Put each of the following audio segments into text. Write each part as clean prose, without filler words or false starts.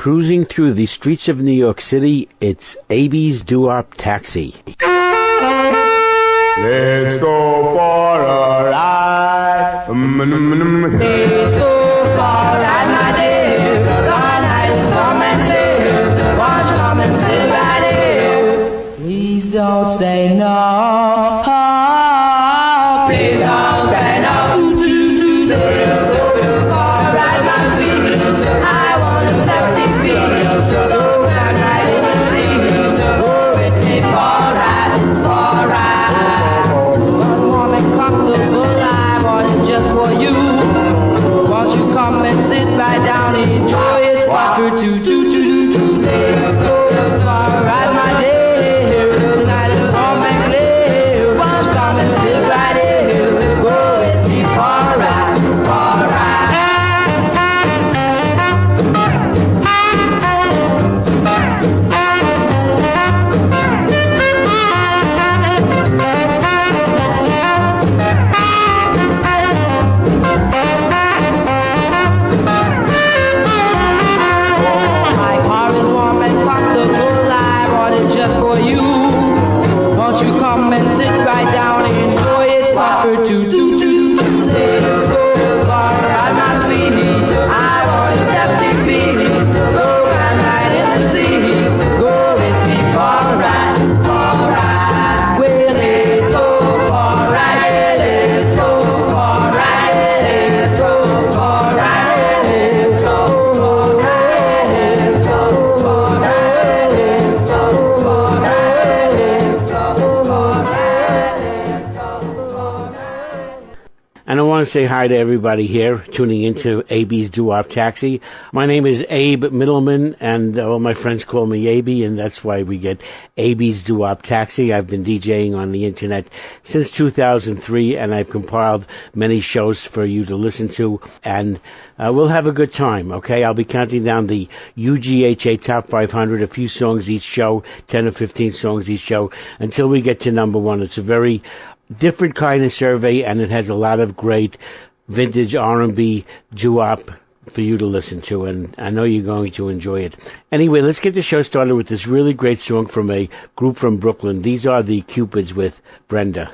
Cruising through the streets of New York City, it's Abie's DooWop Taxi. Let's go for a ride. Let's go for a ride, my dear. The night is warm and clear. Won't you come and sit right here? Please don't say no. Please don't say no. Let's go for a ride, my sweet. I want a septic feel. So come right in the sea. Go with me for a ride, for a ride. Ooh, warm and comfortable, I want it just for you. Won't you come and sit right down and enjoy its proper too. Let's go for a ride, my dear. The night is warm and clear. Won't you come and sit right here? Go with me for a ride, for a ride. My car is warm and comfortable, I want it just for you. Won't you come and sit right down and enjoy its comfort too. Let's go for a ride, my sweetie. I want a septic fee. So come right in the sea. Go with me for a ride, for a ride. Well, let's go for a ride. Let's go for a ride. Let's go for a ride. Let's go for a ride. Let's go for a ride. Let's go for a ride. Let's go for a ride. Let's go for a ride. And I want to say hi to everybody here tuning into Abie's DooWop Taxi. My name is Abe Middleman, and all my friends call me Abie, and that's why we get Abie's DooWop Taxi. I've been DJing on the internet since 2003, and I've compiled many shows for you to listen to, and we'll have a good time, okay? I'll be counting down the UGHA Top 500, a few songs each show, 10 or 15 songs each show, until we get to number one. It's a very different kind of survey, and it has a lot of great vintage R&B doo-wop for you to listen to, and I know you're going to enjoy it. Anyway, let's get the show started with this really great song from a group from Brooklyn. These are the Cupids with Brenda.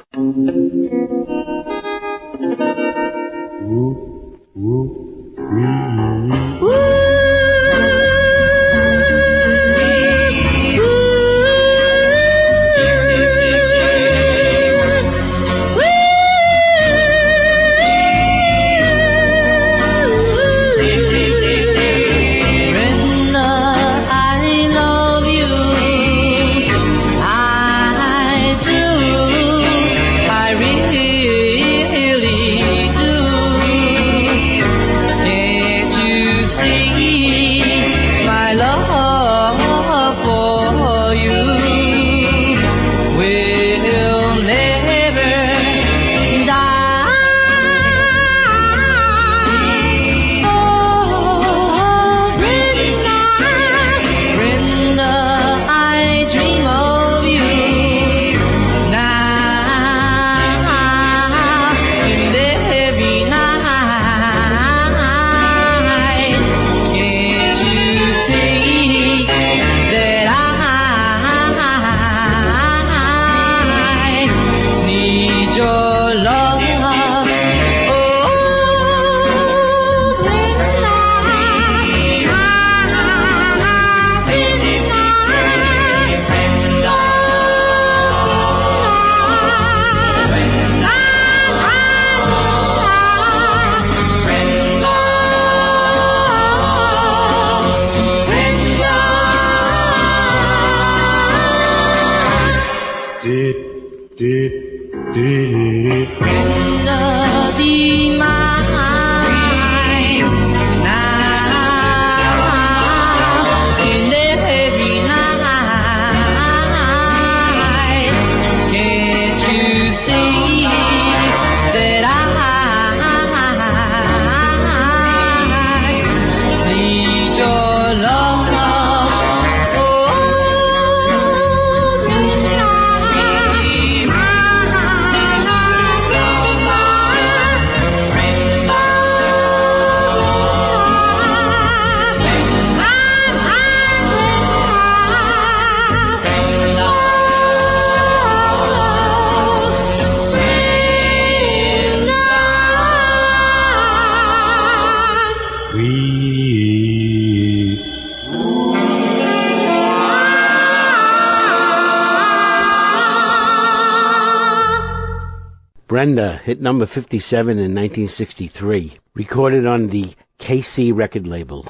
Brenda hit number 57 in 1963, recorded on the KC record label.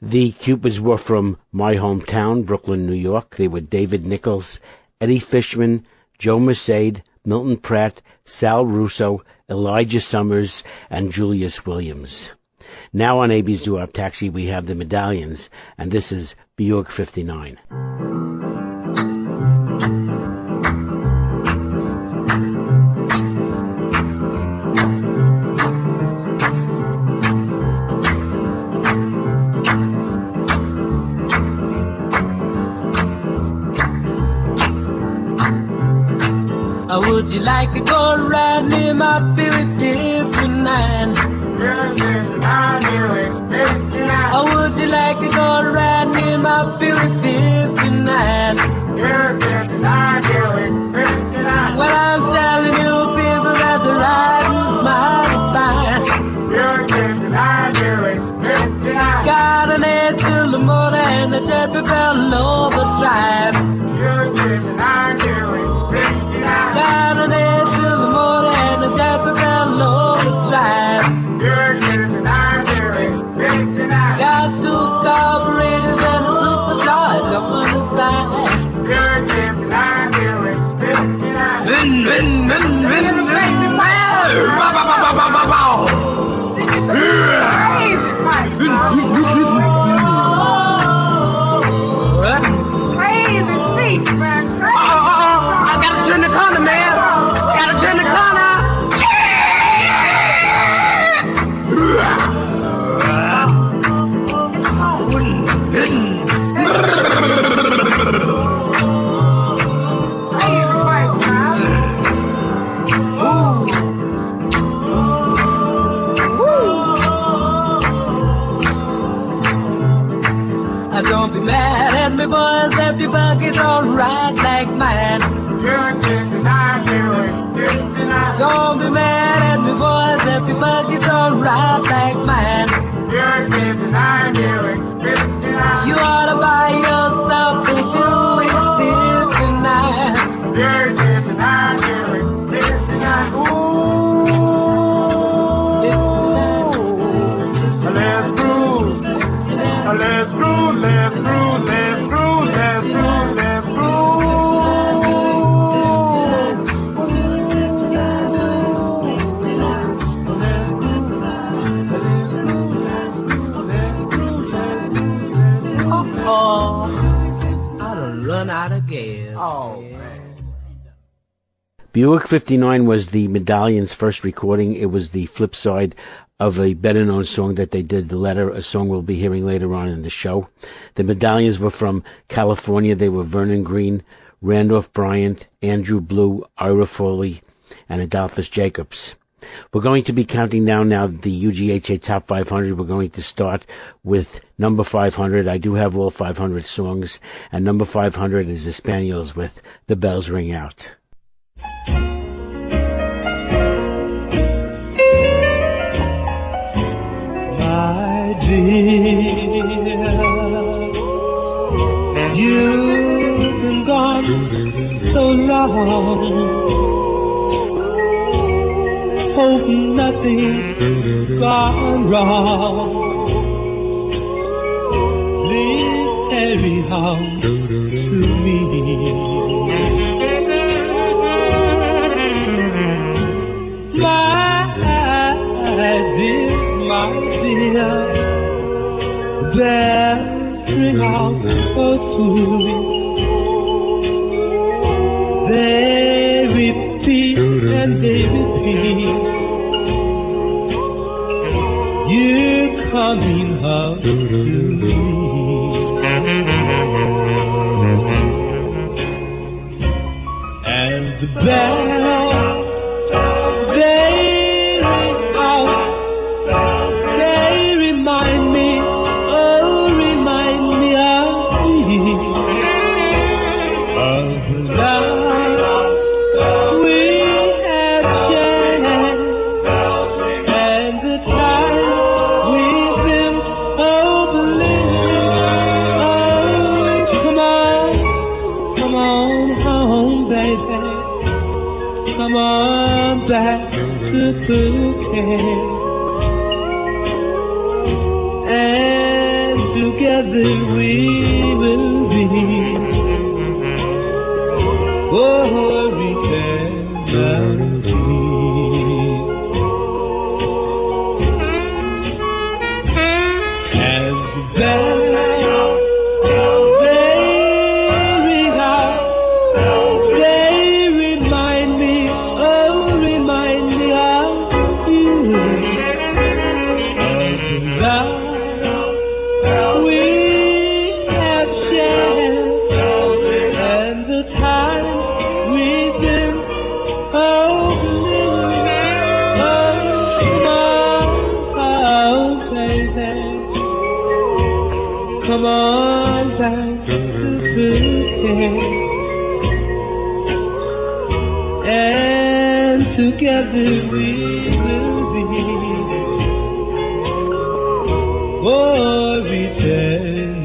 The Cupids were from my hometown, Brooklyn, New York. They were David Nichols, Eddie Fishman, Joe Merced, Milton Pratt, Sal Russo, Elijah Summers, and Julius Williams. Now on Abie's Doo-Wop Taxi, we have the Medallions, and this is Buick 59. Would you like to go riding in my Buick 59? Or would you like to go riding in my Buick 59? Well, I'm telling you, people, that the ride was mighty fine. Got an edge to the motor and the Chevy fell over drive. Got an edge to the motor and the Chevy fell over drive. Got two carburetors and a supercharger on the side. I gotta turn the corner, man. Gotta turn the corner. Don't be mad at me, boys, if your bucket's alright like mine. Don't be mad at me, boys, if your bucket's alright like mine. You ought to buy yourself a Buick 59. Let's groove, let's groove, let's groove, let's groove, let's groove. Oh, I done run out of gas. Oh, man. Buick 59 was the Medallions' first recording. It was the flip side of a better-known song that they did, The Letter, a song we'll be hearing later on in the show. The Medallions were from California. They were Vernon Green, Randolph Bryant, Andrew Blue, Ira Foley, and Adolphus Jacobs. We're going to be counting down now the UGHA Top 500. We're going to start with number 500. I do have all 500 songs, and number 500 is the Spaniels with The Bells Ring Out. My dear, you've been gone so long. Hope nothing's gone wrong. Please carry on to me. My dear, bells ring out so sweet. They repeat and they repeat. You're coming home to me. And the bells, they ring out. They remind me of the love we have shared and the time we've been overliving. together we will be for eternity. As the bells ring out, they remind me of you, of the love we have shared, and the time we've been come on back to bed, and together we will be for eternity.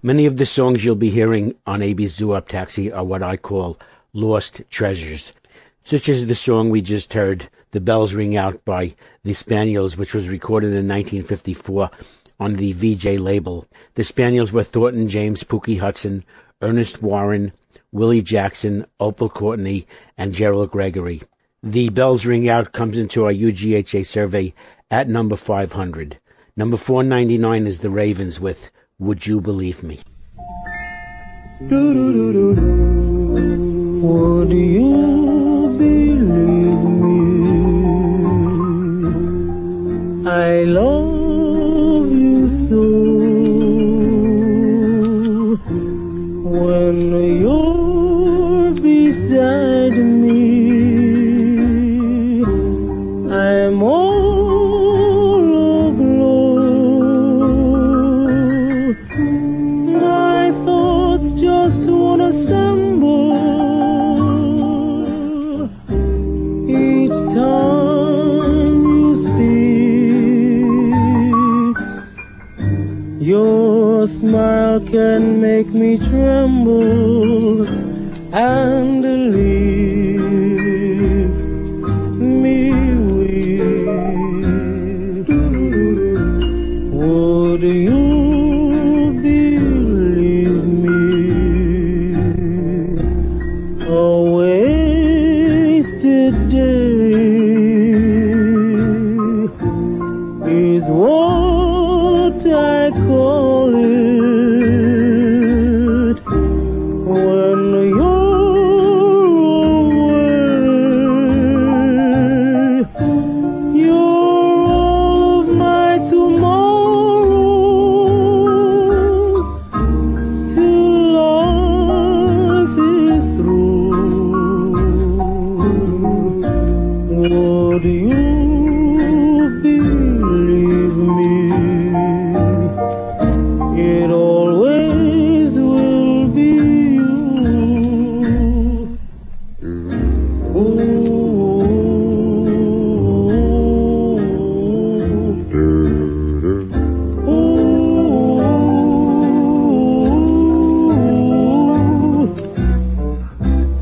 Many of the songs you'll be hearing on Abie's DooWop Taxi are what I call lost treasures, such as the song we just heard, The Bells Ring Out by the Spaniels, which was recorded in 1954 on the VJ label. The Spaniels were Thornton James, Pookie Hudson, Ernest Warren, Willie Jackson, Opal Courtney, and Gerald Gregory. The Bells Ring Out comes into our UGHA survey at number 500. Number 499 is The Ravens with Would You Believe Me? Would you believe me? I love you so. When you're beside me, I'm all aglow. My thoughts just wanna assemble each time you speak. Your smile can make me tremble and leave me weak. Would you believe me? A wasted day is what I call it when you're away. You're all of my tomorrows till life is through. Would you believe me? It always will be you.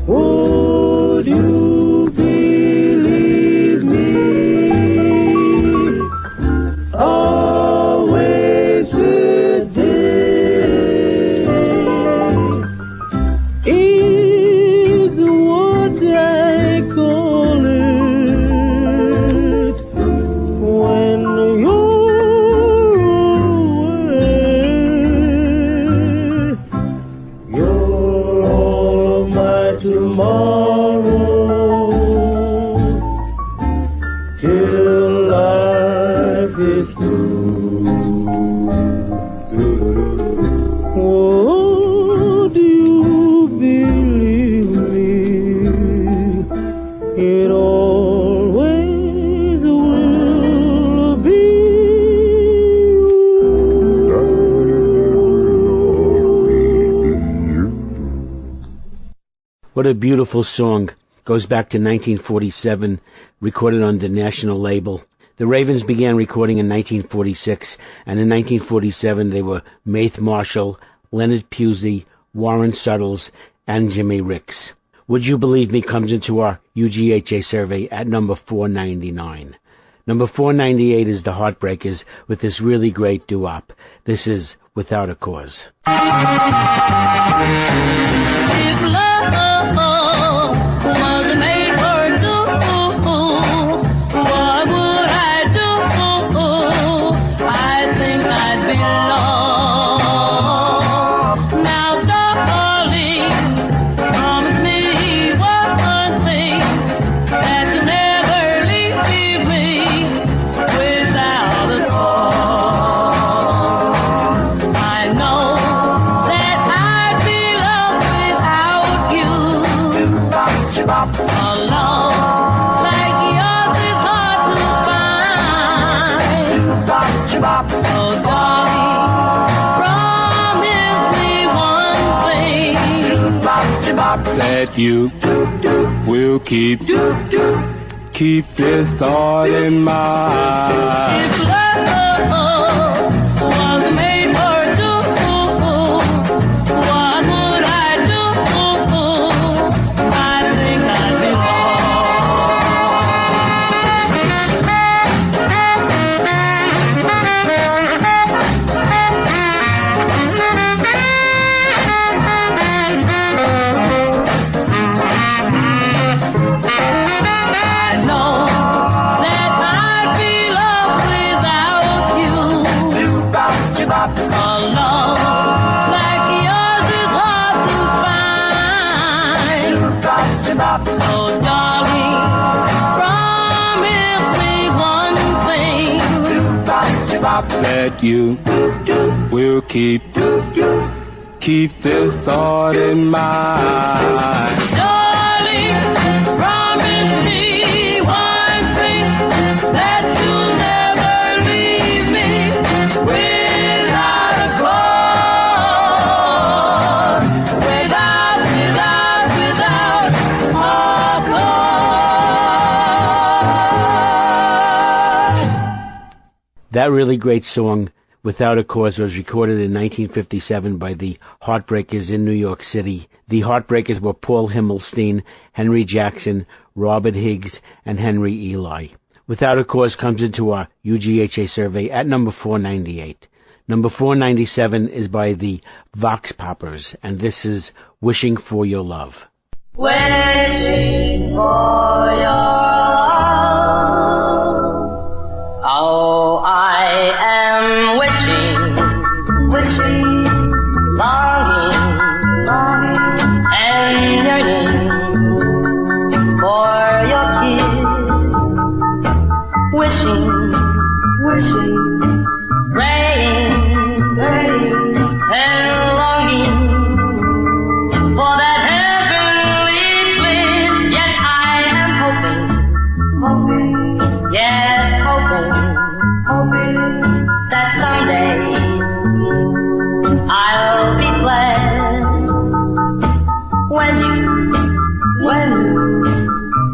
Would you believe me? Always the day is what I call it when you're away. You're all of my tomorrow till life is through. Would you believe me? It always will be you. What a beautiful song. Goes back to 1947, recorded on the national label. The Ravens began recording in 1946, and in 1947 they were Maith Marshall, Leonard Pusey, Warren Suttles, and Jimmy Ricks. Would You Believe Me comes into our UGHA survey at number 499. Number 498 is the Heartbreakers with this really great doo-wop. This is Without a Cause. If love was made for two, what would I do? I think I'd be lost. Now, darling, promise me one thing, that you'll never leave me without a cause. I know that I'd be lost without you. A love like yours is hard to find. So darling, promise me one thing, That you will keep this thought in mind. if love was made for two, what would I do? I think I'd be I know that I'd be lost without you. A love like yours is hard to find. So darling, promise me one thing, That you will keep this thought in mind. darling, promise me one thing, that you'll never leave me without a cause, without a cause. That really great song, Without a Cause, was recorded in 1957 by the Heartbreakers in New York City. The Heartbreakers were Paul Himmelstein, Henry Jackson, Robert Higgs, and Henry Eli. Without a Cause comes into our UGHA survey at number 498. Number 497 is by the Vox Poppers, and this is Wishing for Your Love. Wishing for your love. Oh, I am wishing, longing, and yearning for your kiss. Wishing, praying, and longing for that heavenly bliss. Yes, I am hoping, yes, hoping that someday I'll be blessed when you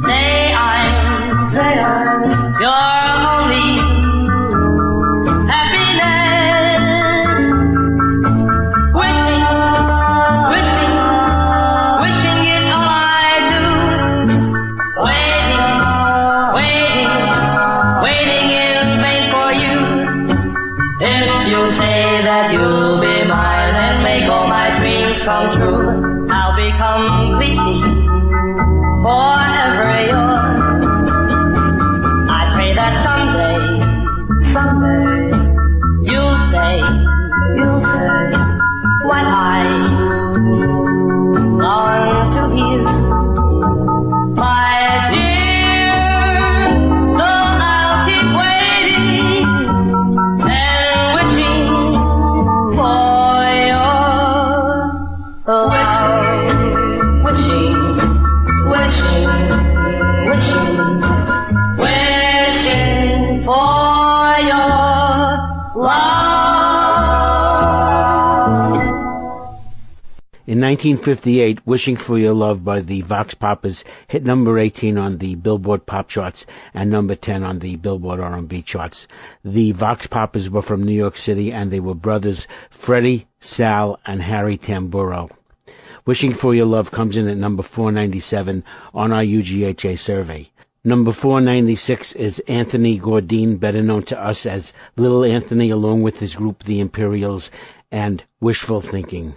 say I'm your only happiness. Wishing is all I do. Waiting in vain for you. If you say that you'll be mine and make all my dreams come true, I'll be completely forever yours. I pray that someday you'll say what I long to hear, my dear. So I'll keep waiting and wishing for your love. Wishing for your love. In 1958, Wishing for Your Love by the Vox Poppers hit number 18 on the Billboard Pop charts and number 10 on the Billboard R&B charts. The Vox Poppers were from New York City, and they were brothers Freddie, Sal, and Harry Tamburo. Wishing for Your Love comes in at number 497 on our UGHA survey. Number 496 is Anthony Gordine, better known to us as Little Anthony, along with his group The Imperials, and Wishful Thinking.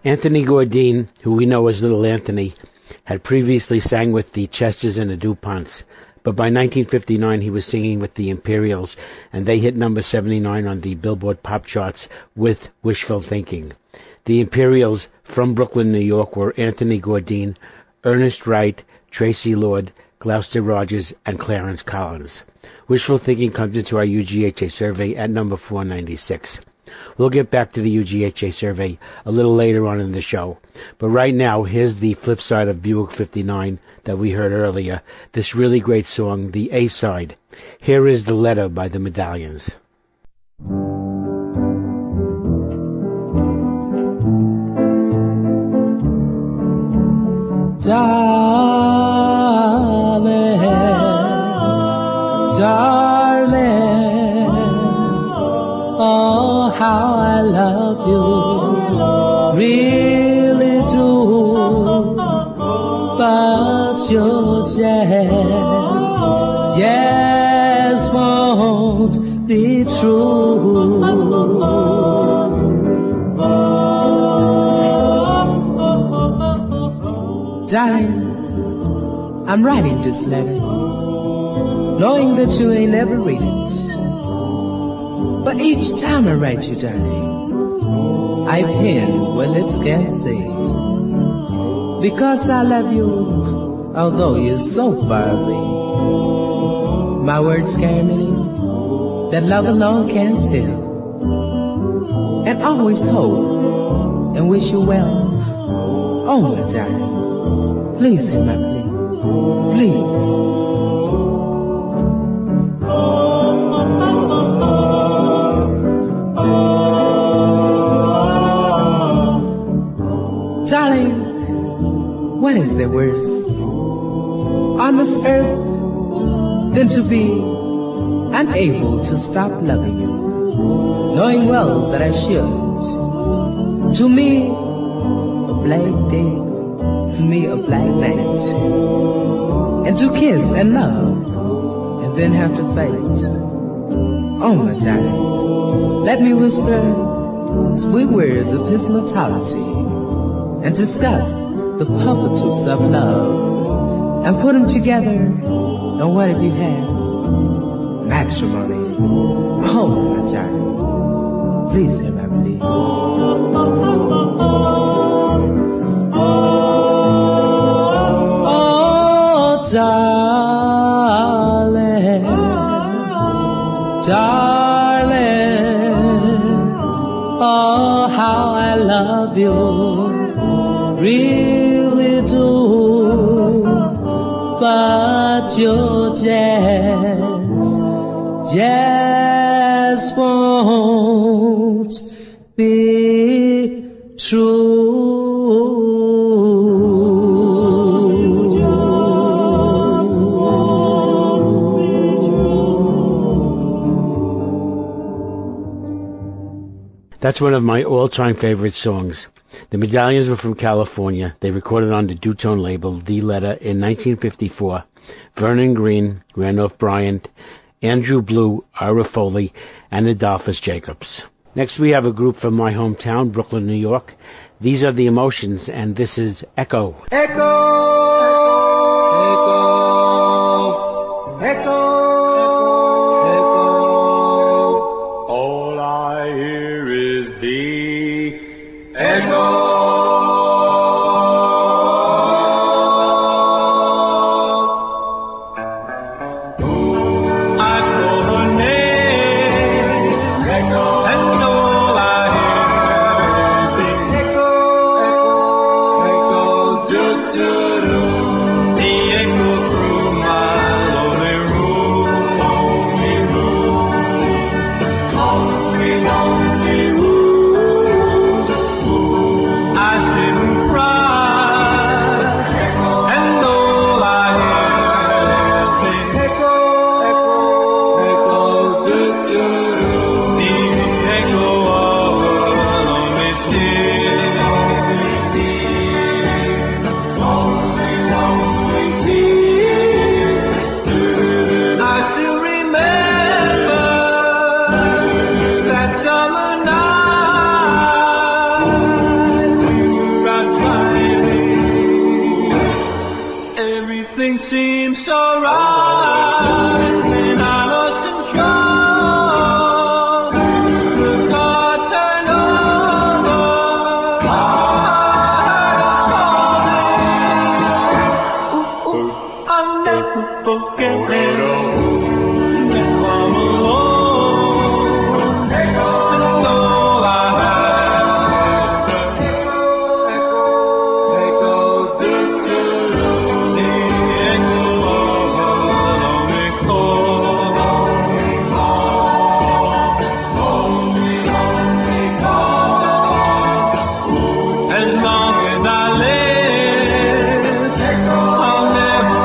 Anthony Gordine, who we know as Little Anthony, had previously sang with the Chesters and the DuPonts, but by 1959 he was singing with the Imperials, and they hit number 79 on the Billboard pop charts with Wishful Thinking. The Imperials from Brooklyn, New York were Anthony Gordine, Ernest Wright, Tracy Lord, Gloucester Rogers, and Clarence Collins. Wishful Thinking comes into our UGHA survey at number 496. We'll get back to the UGHA survey a little later on in the show. But right now, here's the flip side of Buick 59 that we heard earlier, this really great song, the A-side. Here is The Letter by the Medallions. Darling, darling, oh, how I love you, really do, but your just won't be true. Darling, I'm writing this letter, knowing that you ain't never read it. But each time I write you, darling, I pen where lips can't say. Because I love you, although you're so far away. My words carry meaning that love alone can tell. And always hope and wish you well. Oh, my darling, please hear my plea. Please. Darling, what is there worse on this earth than to be unable to stop loving you, knowing well that I should. To me, a black day, to me a black night, and to kiss and love, and then have to fight. Oh my darling, let me whisper sweet words of his mortality, and discuss the purposes of love, and put them together, and what have you had? Matrimony. Oh my darling, please hear my plea. Oh darling, darling, oh how I love you, really do, but you just won't be true. That's one of my all-time favorite songs. The Medallions were from California. They recorded on the Dutone label, The Letter, in 1954. Vernon Green, Randolph Bryant, Andrew Blue, Ira Foley, and Adolphus Jacobs. Next we have a group from my hometown, Brooklyn, New York. These are the Emotions, and this is Echo. All I hear is the echo. I call her name, and all I hear is the echo. Just the echo through my lonely room, lonely room. I sit and cry, and all I hear is the echo. Just the echo of a lonely tear. Lonely tear. I still remember that summer night we were out driving. Everything seemed so right, and I lost control. The car turned over. I'll never forget it. Now I'm alone, and all I have echoes the echo of a lonely call. Lonely call. As long as I live, I'll never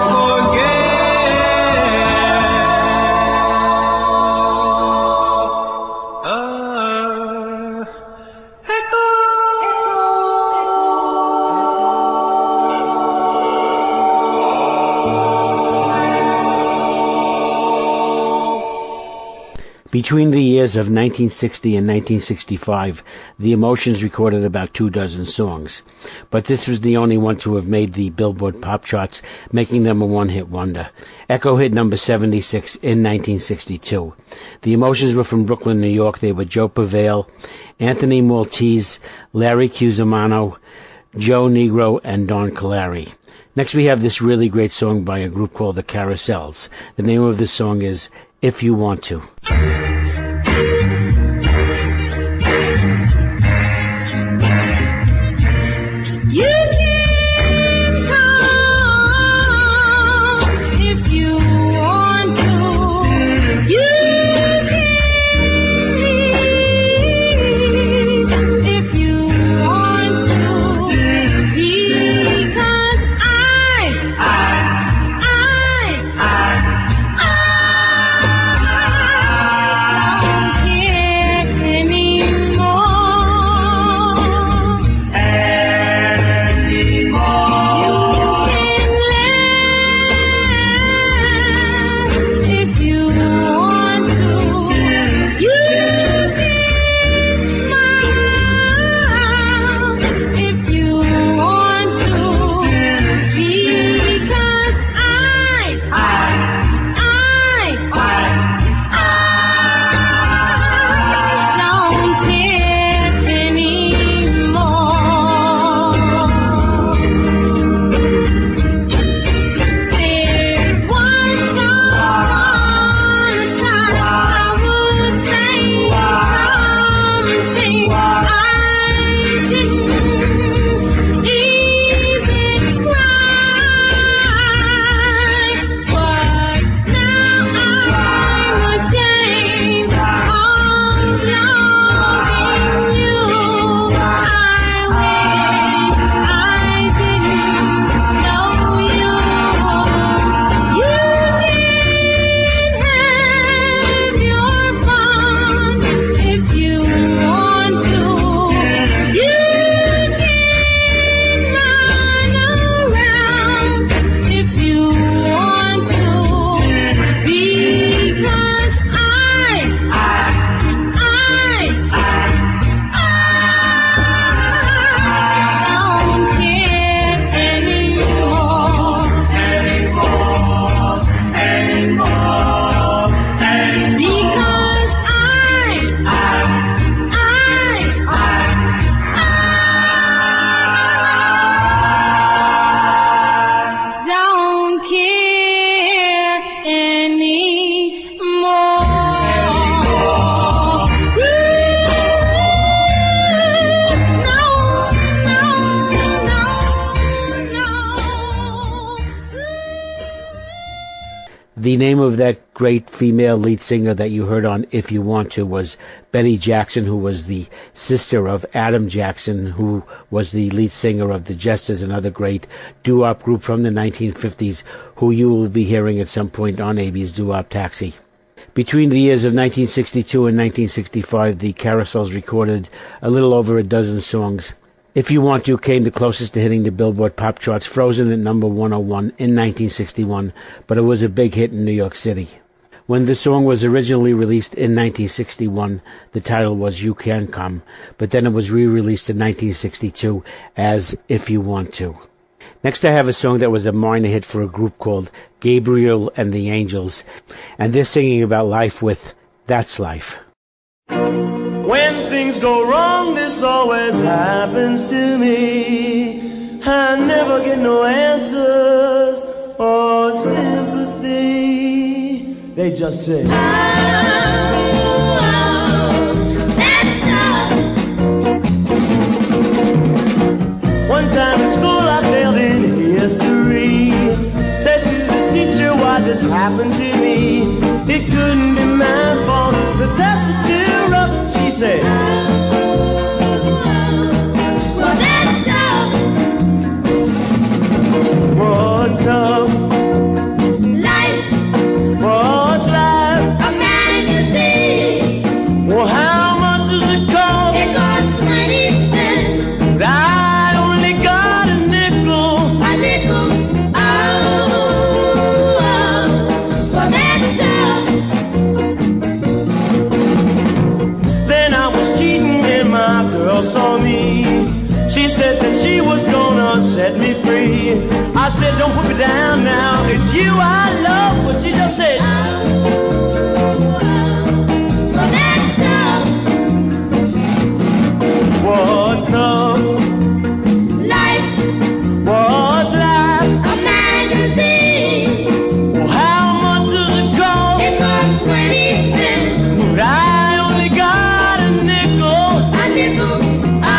Between the years of 1960 and 1965, the Emotions recorded about 24 songs, but this was the only one to have made the Billboard pop charts, making them a one-hit wonder. Echo hit number 76 in 1962. The Emotions were from Brooklyn, New York. They were Joe Pavale, Anthony Maltese, Larry Cusimano, Joe Negro, and Don Calari. Next we have this really great song by a group called the Carousels. The name of this song is If You Want To. You can come if you want to. You can leave if you want to. Because I The name of that great female lead singer that you heard on If You Want To was Betty Jackson, who was the sister of Adam Jackson, who was the lead singer of the Jesters, another great doo-wop group from the 1950s, who you will be hearing at some point on Abie's Doo-Wop Taxi. Between the years of 1962 and 1965, the Carousels recorded a little over a dozen songs. If You Want To came the closest to hitting the Billboard pop charts, frozen at number 101 in 1961, but it was a big hit in New York City. When the song was originally released in 1961, the title was You Can Come, but then it was re-released in 1962 as If You Want To. Next I have a song that was a minor hit for a group called Gabriel and the Angels, and they're singing about life with That's Life. When things go wrong, this always happens to me. I never get no answers or sympathy. They just say, one time in school I failed in history. Said to the teacher, why this happened to me? It couldn't be my fault, the test was too rough. She said, well, that's tough. What's tough? Life. What's life? A magazine. Well, how much does it cost? It costs 20 cents. I only got a nickel. A nickel. Oh, well, that's tough. Then I was cheating and my girl saw me. She said that she was gonna set me free. I said, don't put me down now, it's you I love. But she just said, well, that's tough. What's tough? Life. What's life? A magazine. Well, how much does it cost? It costs 20 cents. But I only got a nickel. A nickel. Oh,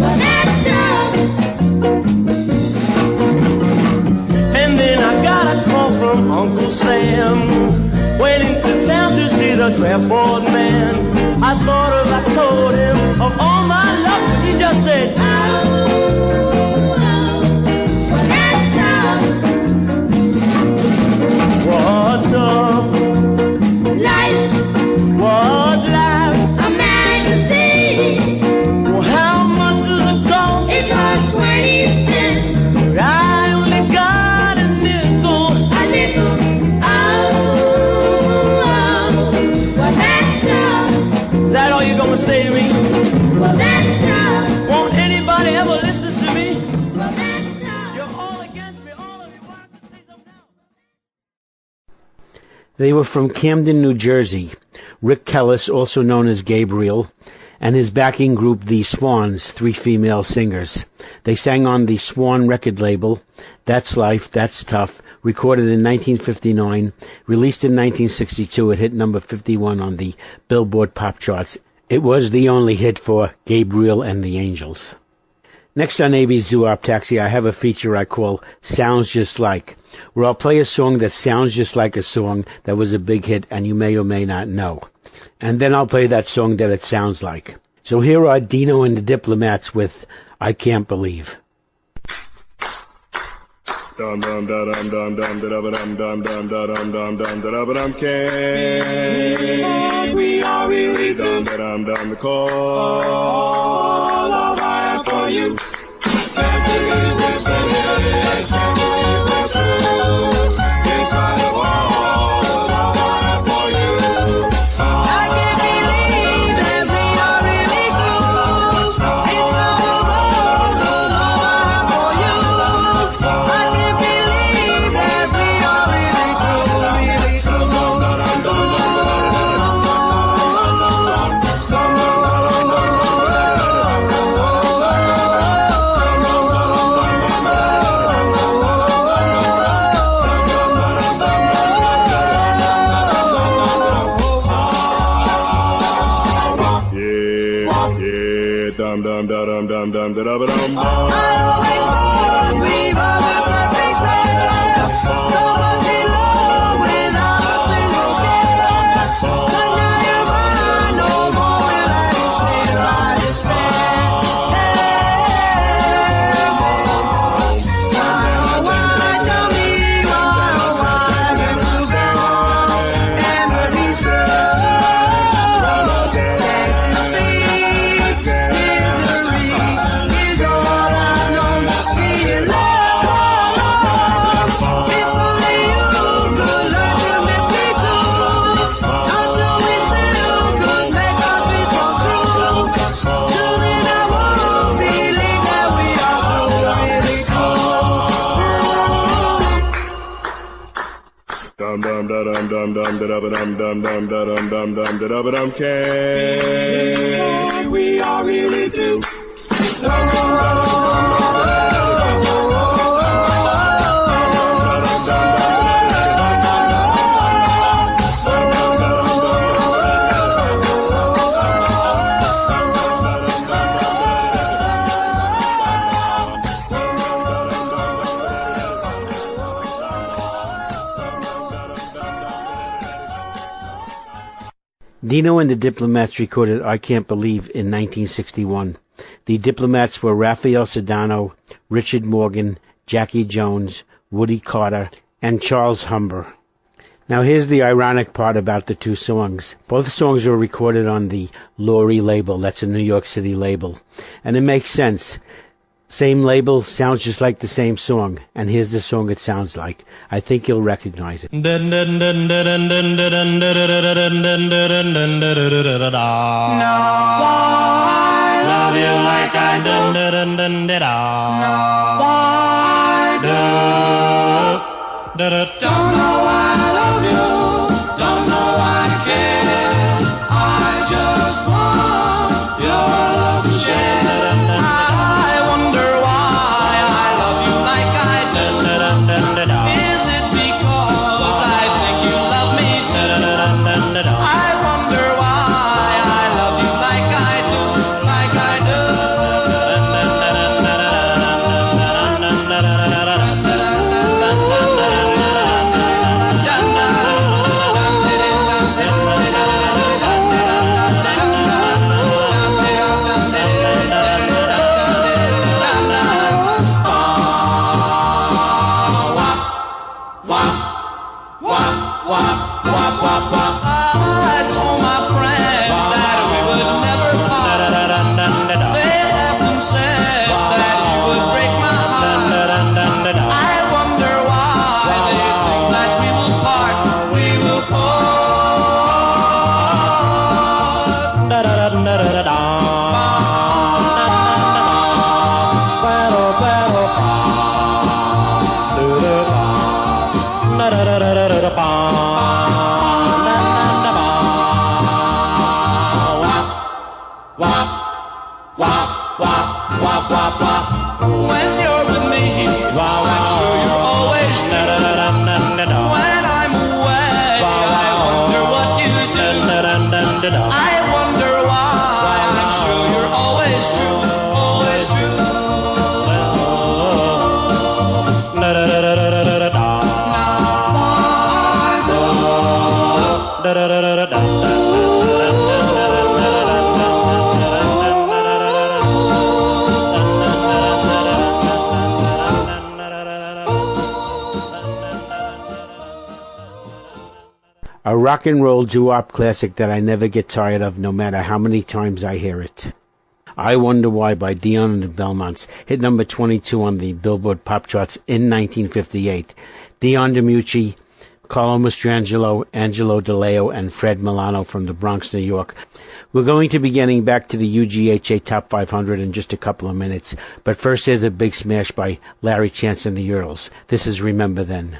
well, that's tough. And then I got a call from Uncle Sam. Went into town to see the draft board man. I thought of, I told him of all my luck, but he just said, well, that's tough. What's tough? Life. What's life? A magazine. Well, how much does it cost? It costs 20 cents. But I only got a nickel. A nickel. Oh, well, that's tough. Is that all you're gonna say to me? Well, that's tough. Won't anybody ever listen to me? Well, that's tough. You're all against me, all of you. Why don't you say something else? They were from Camden, New Jersey. Rick Kellis, also known as Gabriel, and his backing group, the Swans, 3 female singers. They sang on the Swan record label, That's Life, That's Tough, recorded in 1959, released in 1962. It hit number 51 on the Billboard pop charts. It was the only hit for Gabriel and the Angels. Next on Abie's Doo-Wop Taxi, I have a feature I call Sounds Just Like, where I'll play a song that sounds just like a song that was a big hit and you may or may not know. And then I'll play that song that it sounds like. So here are Dino and the Diplomats with I Can't Believe. Dum dum da dum dum dum da dum dum dum dum da dum dum dum da dum dum can we are really dum da dum dum the call of I for you. Dum dum da dum dum dum da dum dum. I always thought we were the perfect pair. Can we all really do? Dino and the Diplomats recorded I Can't Believe in 1961. The Diplomats were Raphael Sedano, Richard Morgan, Jackie Jones, Woody Carter, and Charles Humber. Now here's the ironic part about the two songs. Both songs were recorded on the Laurie label, that's a New York City label. And it makes sense. Same label, sounds just like the same song. And here's the song it sounds like. I think you'll recognize it. No, I love you like I do. No, I do. Don't know why I love you. Don't know why I care. I just want your love to share. I wonder why I love you like I do. Is it because I think you love me too? I wonder why I love you like I do, like I do. I told my friends that we would never part. They often said that you would break my heart. I wonder why they think that we will part. We will When you're with me, I'm sure you're always true. When I'm away, I wonder what you do. I wonder why, I'm sure you're always true, always true. A rock and roll doo-wop classic that I never get tired of no matter how many times I hear it. I Wonder Why by Dion and the Belmonts hit number 22 on the Billboard pop charts in 1958. Dion DiMucci, Carlo Mastrangelo, Angelo DeLeo, and Fred Milano from the Bronx, New York. We're going to be getting back to the UGHA Top 500 in just a couple of minutes, but first here's a big smash by Larry Chance and the Earls. This is Remember Then.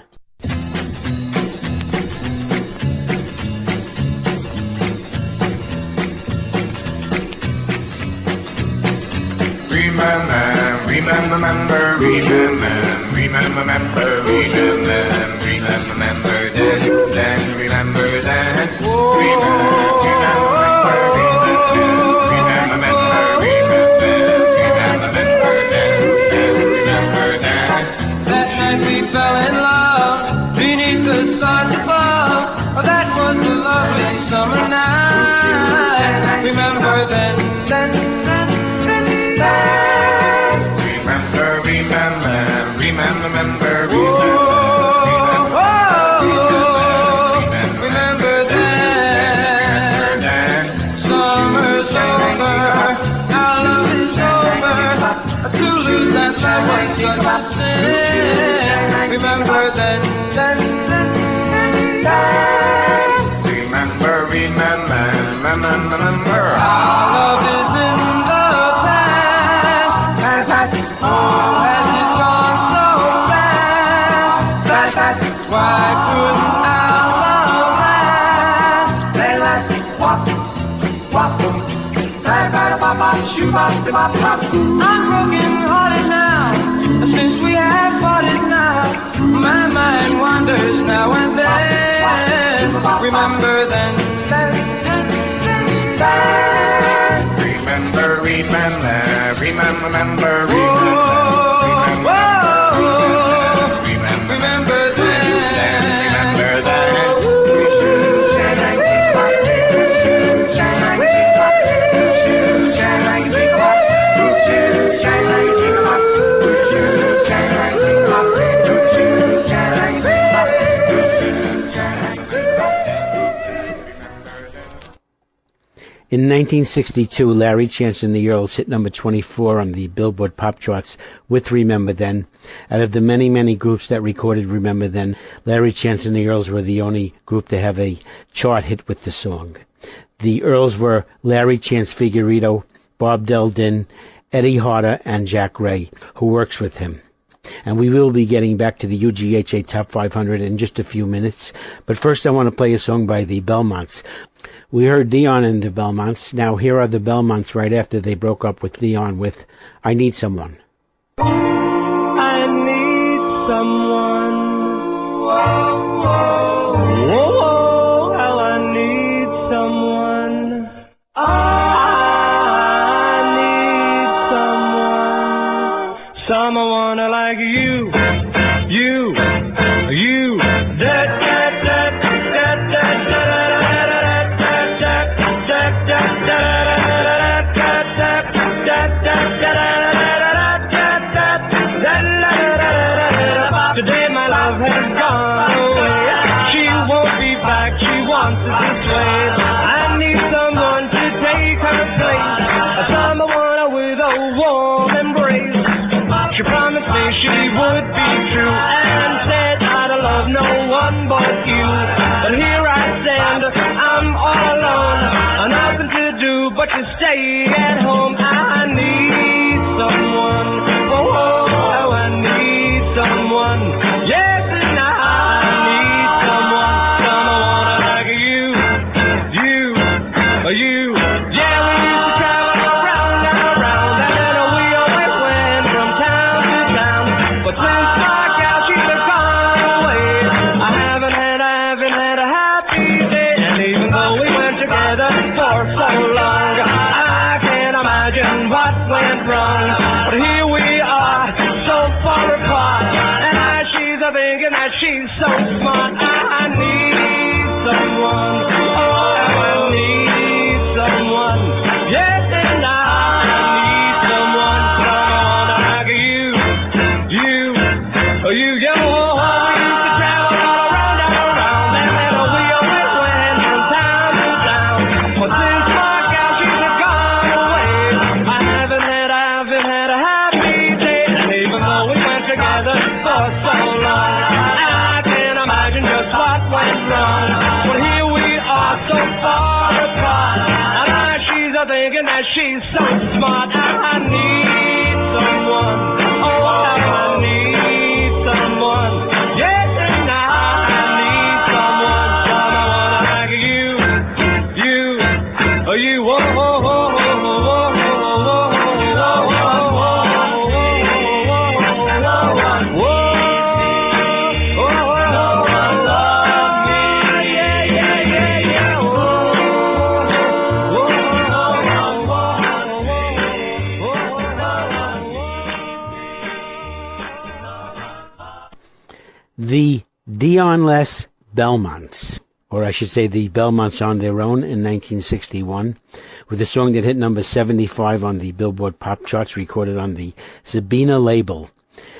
That night we fell in love beneath the stars above. Oh, that was a lovely summer night. Remember then. Remember then. Summer's over, our love is over. To lose that love was such a sin. Remember then. Remember. Our love is in the past. Has it gone so fast? Why couldn't our love I'm broken hearted now, since we have parted now. My mind wanders now and then. Remember then. Remember, remember, remember, remember, Remember then. remember that. In 1962, Larry Chance and the Earls hit number 24 on the Billboard pop charts with Remember Then. Out of the many, many groups that recorded Remember Then, Larry Chance and the Earls were the only group to have a chart hit with the song. The Earls were Larry Chance Figueredo, Bob Deldin, Eddie Harder, and Jack Ray, who works with him. And we will be getting back to the UGHA Top 500 in just a few minutes. But first I want to play a song by the Belmonts. We heard Dion and the Belmonts. Now here are the Belmonts right after they broke up with Dion with I Need Someone. I need someone. Whoa, how I need someone. I need someone. Someone like you. Today my love has gone away. She won't be back, she wants it this way. I need someone to take her place, someone with a warm embrace. She promised me she would be true and said I'd love no one but you. But here I stand, I'm all alone, nothing to do but to stay at home. I need someone, oh, how I need someone. Yes, and I need someone like you. Yeah, we used to travel around and around, and we always went from town to town. But since my gal, she's gone away, I haven't had a happy day. And even though we went together for so long, I can't imagine what went wrong. But here we are, so far apart, and she's thinking that she's so smart. I need someone, oh, I need someone. Yes, and I need someone like you. We used to travel all around and around, and we always went from town to town. But since my gal, she's gone away, I haven't had a happy day. And even though we went together for so long, I can't imagine just what went wrong. But here we are, so far apart, and she's thinking that she's so smart. I need someone, oh, I need someone. Yes, and I need someone like you. The Dion-less Belmonts, or I should say the Belmonts on their own in 1961, with a song that hit number 75 on the Billboard pop charts, recorded on the Sabina label.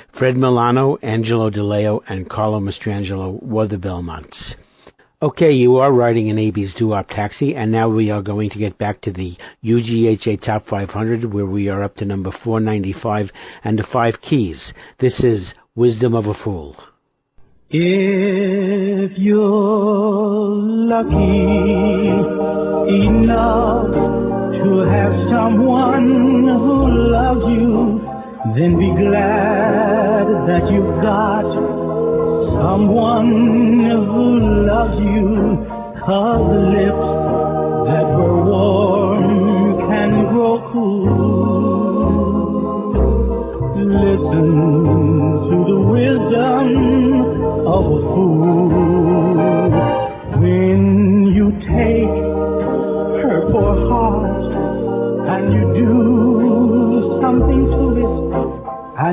Fred Milano, Angelo DeLeo, and Carlo Mastrangelo were the Belmonts. Okay, you are riding in Abie's DooWop Taxi, and now we are going to get back to the UGHA Top 500, where we are up to number 495 and the 5 keys. This is Wisdom of a Fool. If you're lucky enough to have someone who loves you, then be glad that you've got someone who loves you. 'Cause the lips that were warm can grow cool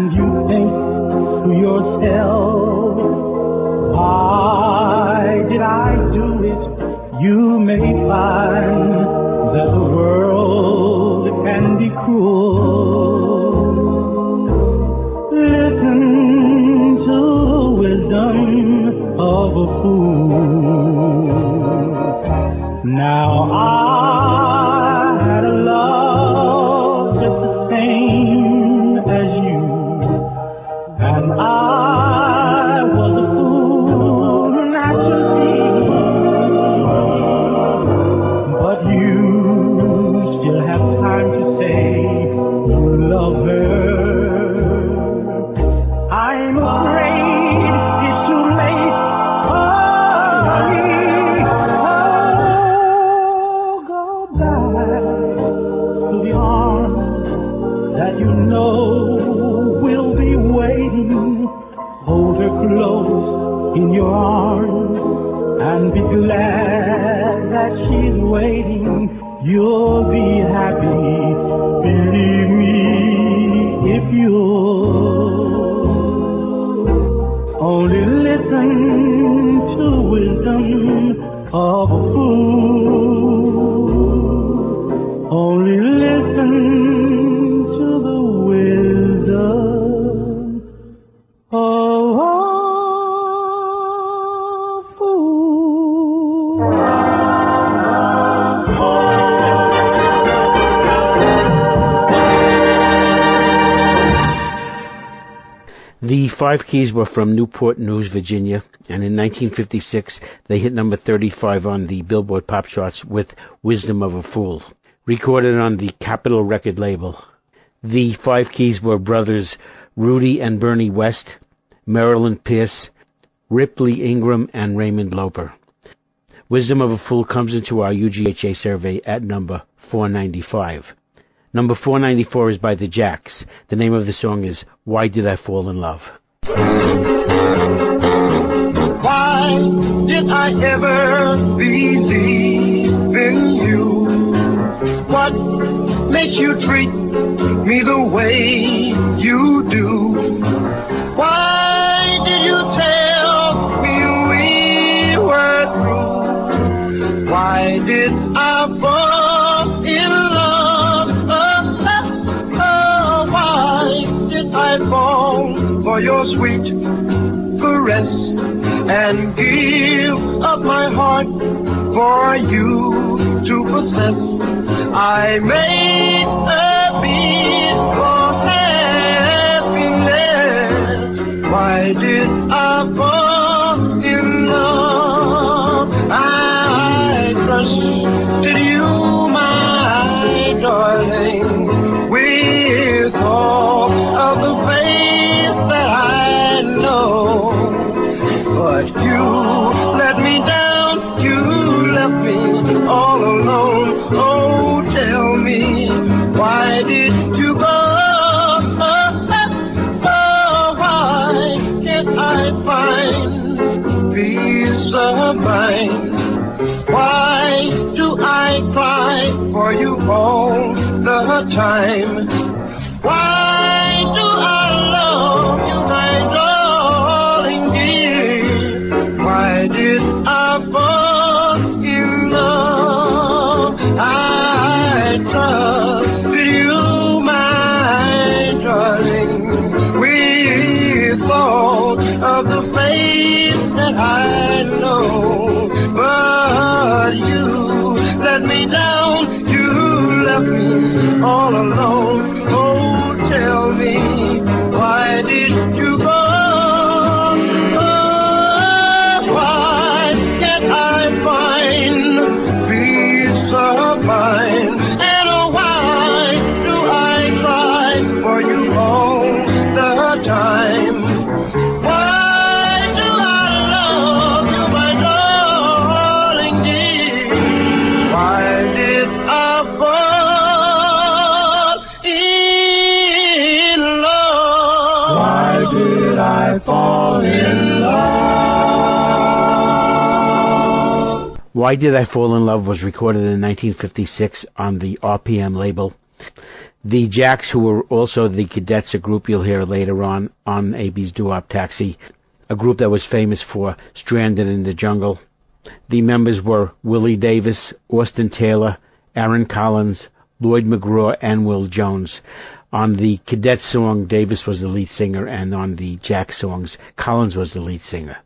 and you think to yourself, why did I do it? You may find that the world can be cruel. Listen to the wisdom of a fool. Now I had a love just the same as you, and I was a fool naturally. But you still have time to say you love her. I'm afraid it's too late. Go back to the arms that you know will be waiting. Hold her close in your arms and be glad that she's waiting. You'll be happy, believe me, if you'll only listen to wisdom of a fool. Only listen to the wisdom of a fool. The Five Keys were from Newport News, Virginia, and in 1956 they hit number 35 on the Billboard pop charts with Wisdom of a Fool, recorded on the Capitol record label. The Five Keys were brothers Rudy and Bernie West, Marilyn Pierce, Ripley Ingram, and Raymond Loper. Wisdom of a Fool comes into our UGHA survey at number 495. Number 494 is by the Jacks. The name of the song is Why Did I Fall in Love? Why did I ever believe in you? What makes you treat me the way you do? Why did you tell me we were through? Why did I fall in love? Why did I fall for your sweet caress and give up my heart for you to possess? I made a bid for happiness. Why did I fall in love? I trusted you, my darling, with all of the faith that I know. But you let me down, you left me all alone. Oh, tell me, why did you go? Why can't I find peace of mind? Why do I cry for you all the time? Why do I love you, my darling dear? Why did I fall in love? I trusted you, my darling, with all of the faith that I know. But you let me down, you left me all alone. Oh, tell me, why did you go? Why can't I find peace of mind? And why do I cry for you all the time? Why do I love you, my darling dear? Why did I fall in love? Why did I fall in love? Why Did I Fall in Love was recorded in 1956 on the RPM label. The Jacks, who were also the Cadets, a group you'll hear later on Abie's Doo-Wop Taxi, a group that was famous for Stranded in the Jungle. The members were Willie Davis, Austin Taylor, Aaron Collins, Lloyd McGraw, and Will Jones. On the Cadet song, Davis was the lead singer, and on the Jack songs, Collins was the lead singer.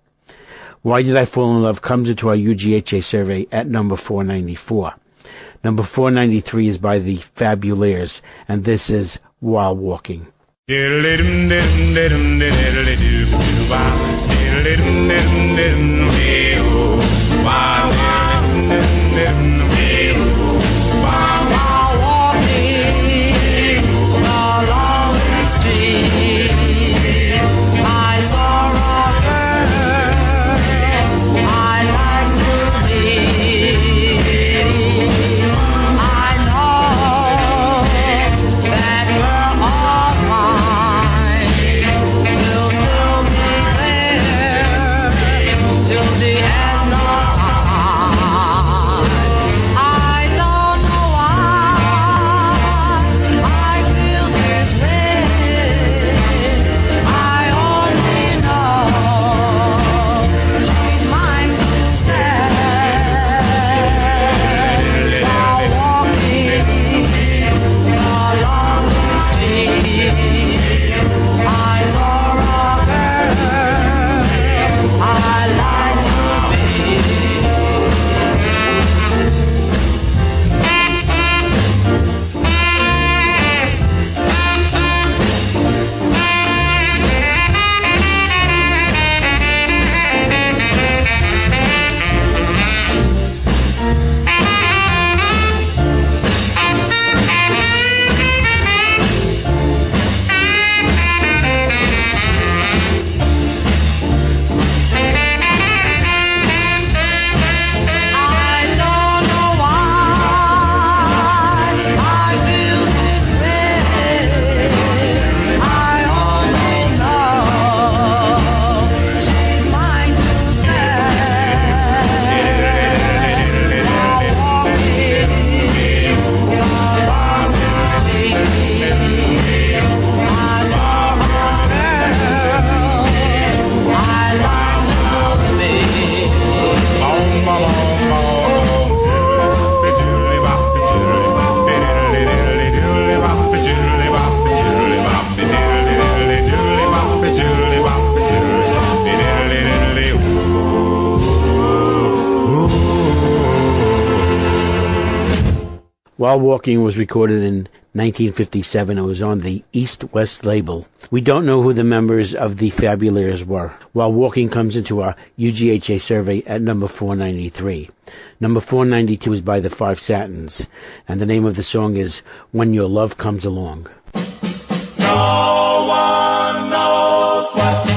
Why Did I Fall in Love comes into our UGHA survey at number 494. Number 493 is by the Fabulars, and this is While Walking. While Walking was recorded in 1957. It was on the East-West label. We don't know who the members of the Fabulars were. While Walking comes into our UGHA survey at number 493. Number 492 is by the Five Satins, and the name of the song is When Your Love Comes Along. No one knows what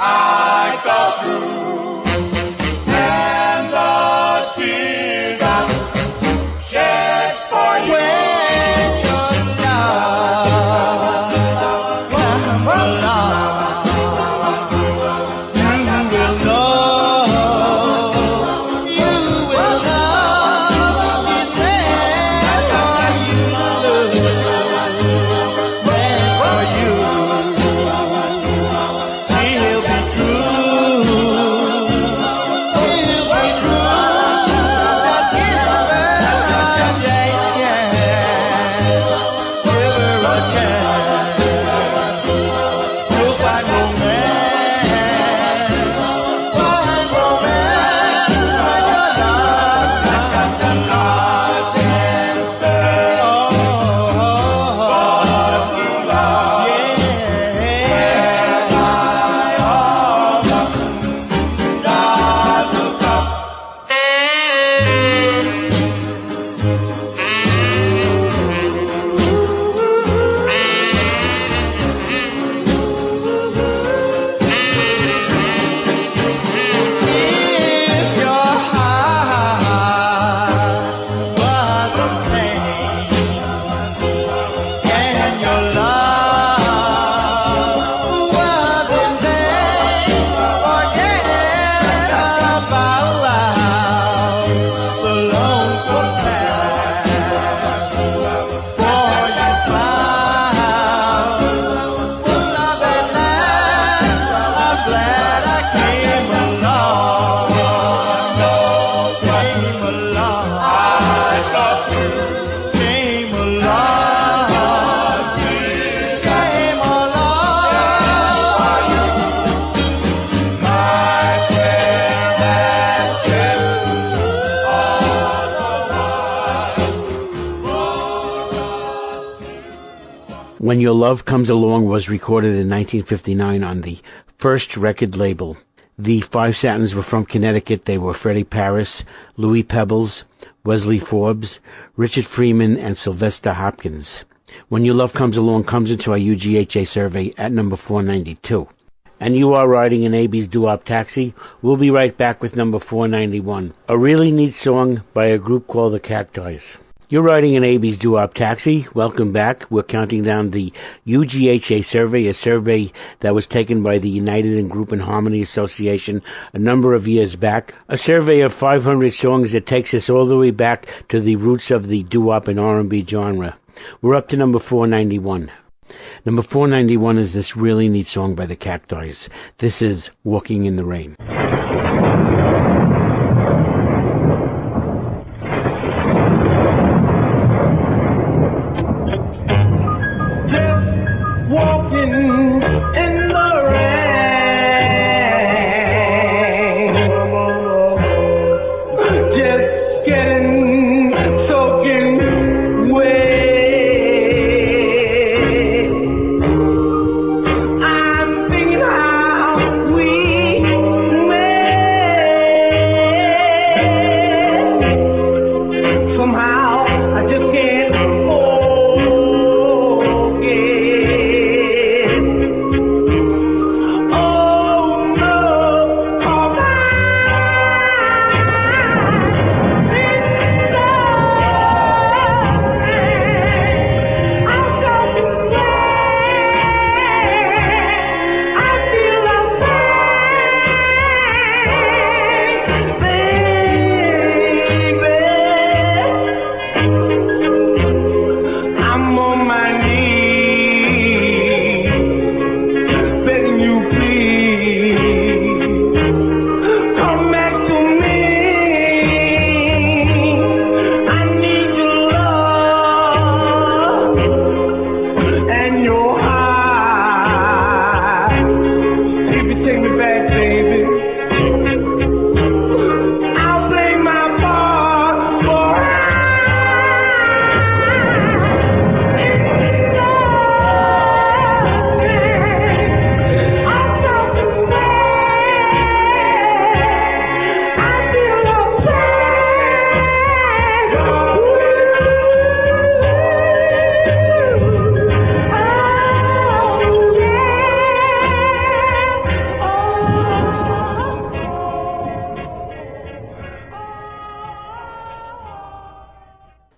I go through, and the tears I shed for you. When your love comes along, you will know she's meant for you. along. I thought you came along. Came along. My prayer has kept When Your Love Comes Along was recorded in 1959 on the First record label. The Five Satins were from Connecticut. They were Freddie Paris, Louis Pebbles, Wesley Forbes, Richard Freeman, and Sylvester Hopkins. When Your Love Comes Along comes into our UGHA survey at number 492. And you are riding in Abie's DooWop Taxi. We'll be right back with number 491. A really neat song by a group called the Cacti's. You're riding in Abie's DooWop Taxi. Welcome back. We're counting down the UGHA survey, a survey that was taken by the United and Group and Harmony Association a number of years back. A survey of 500 songs that takes us all the way back to the roots of the doo-wop and R&B genre. We're up to number 491. Number 491 is this really neat song by the Cacti's. This is Walking in the Rain. Walking in the rain, just getting soaking wet. I'm thinking how we met. Somehow I just can't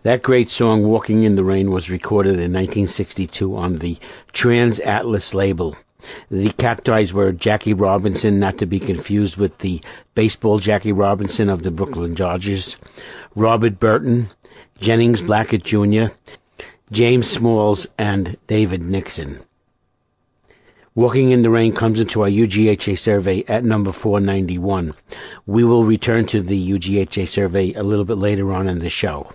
That great song, Walking in the Rain, was recorded in 1962 on the Trans-Atlas label. The Cacti's were Jackie Robinson, not to be confused with the baseball Jackie Robinson of the Brooklyn Dodgers, Robert Burton, Jennings Blackett Jr., James Smalls, and David Nixon. Walking in the Rain comes into our UGHA survey at number 491. We will return to the UGHA survey a little bit later on in the show.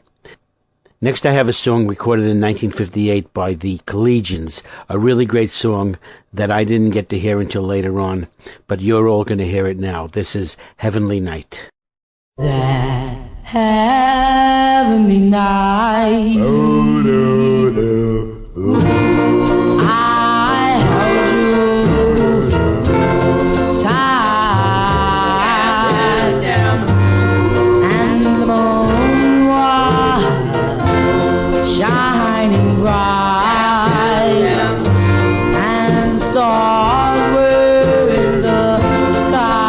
Next, I have a song recorded in 1958 by the Collegians, a really great song that I didn't get to hear until later on, but you're all going to hear it now. This is Heavenly Night. That heavenly night, I held you tight, and the moon was shining bright, and stars were in the sky.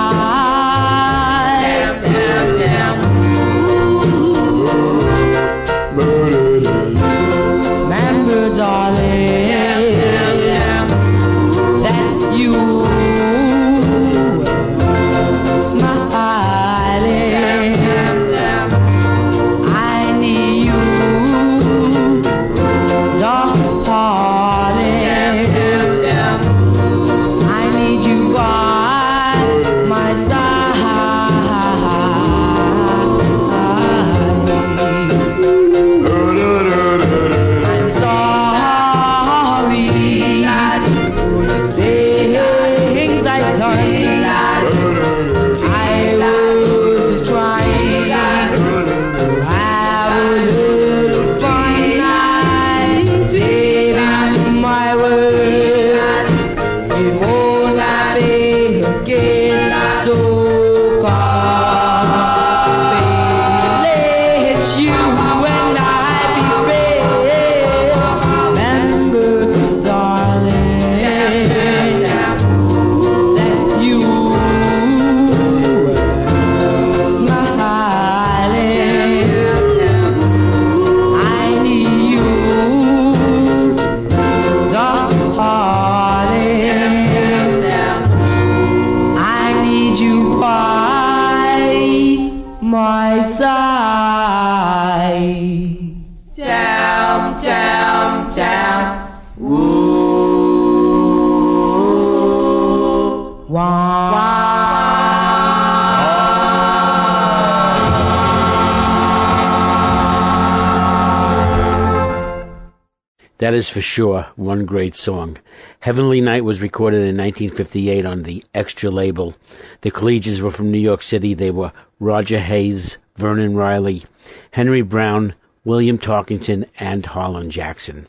That is for sure one great song. Heavenly Night was recorded in 1958 on the Extra label. The Collegians were from New York City. They were Roger Hayes, Vernon Riley, Henry Brown, William Tarkington, and Harlan Jackson.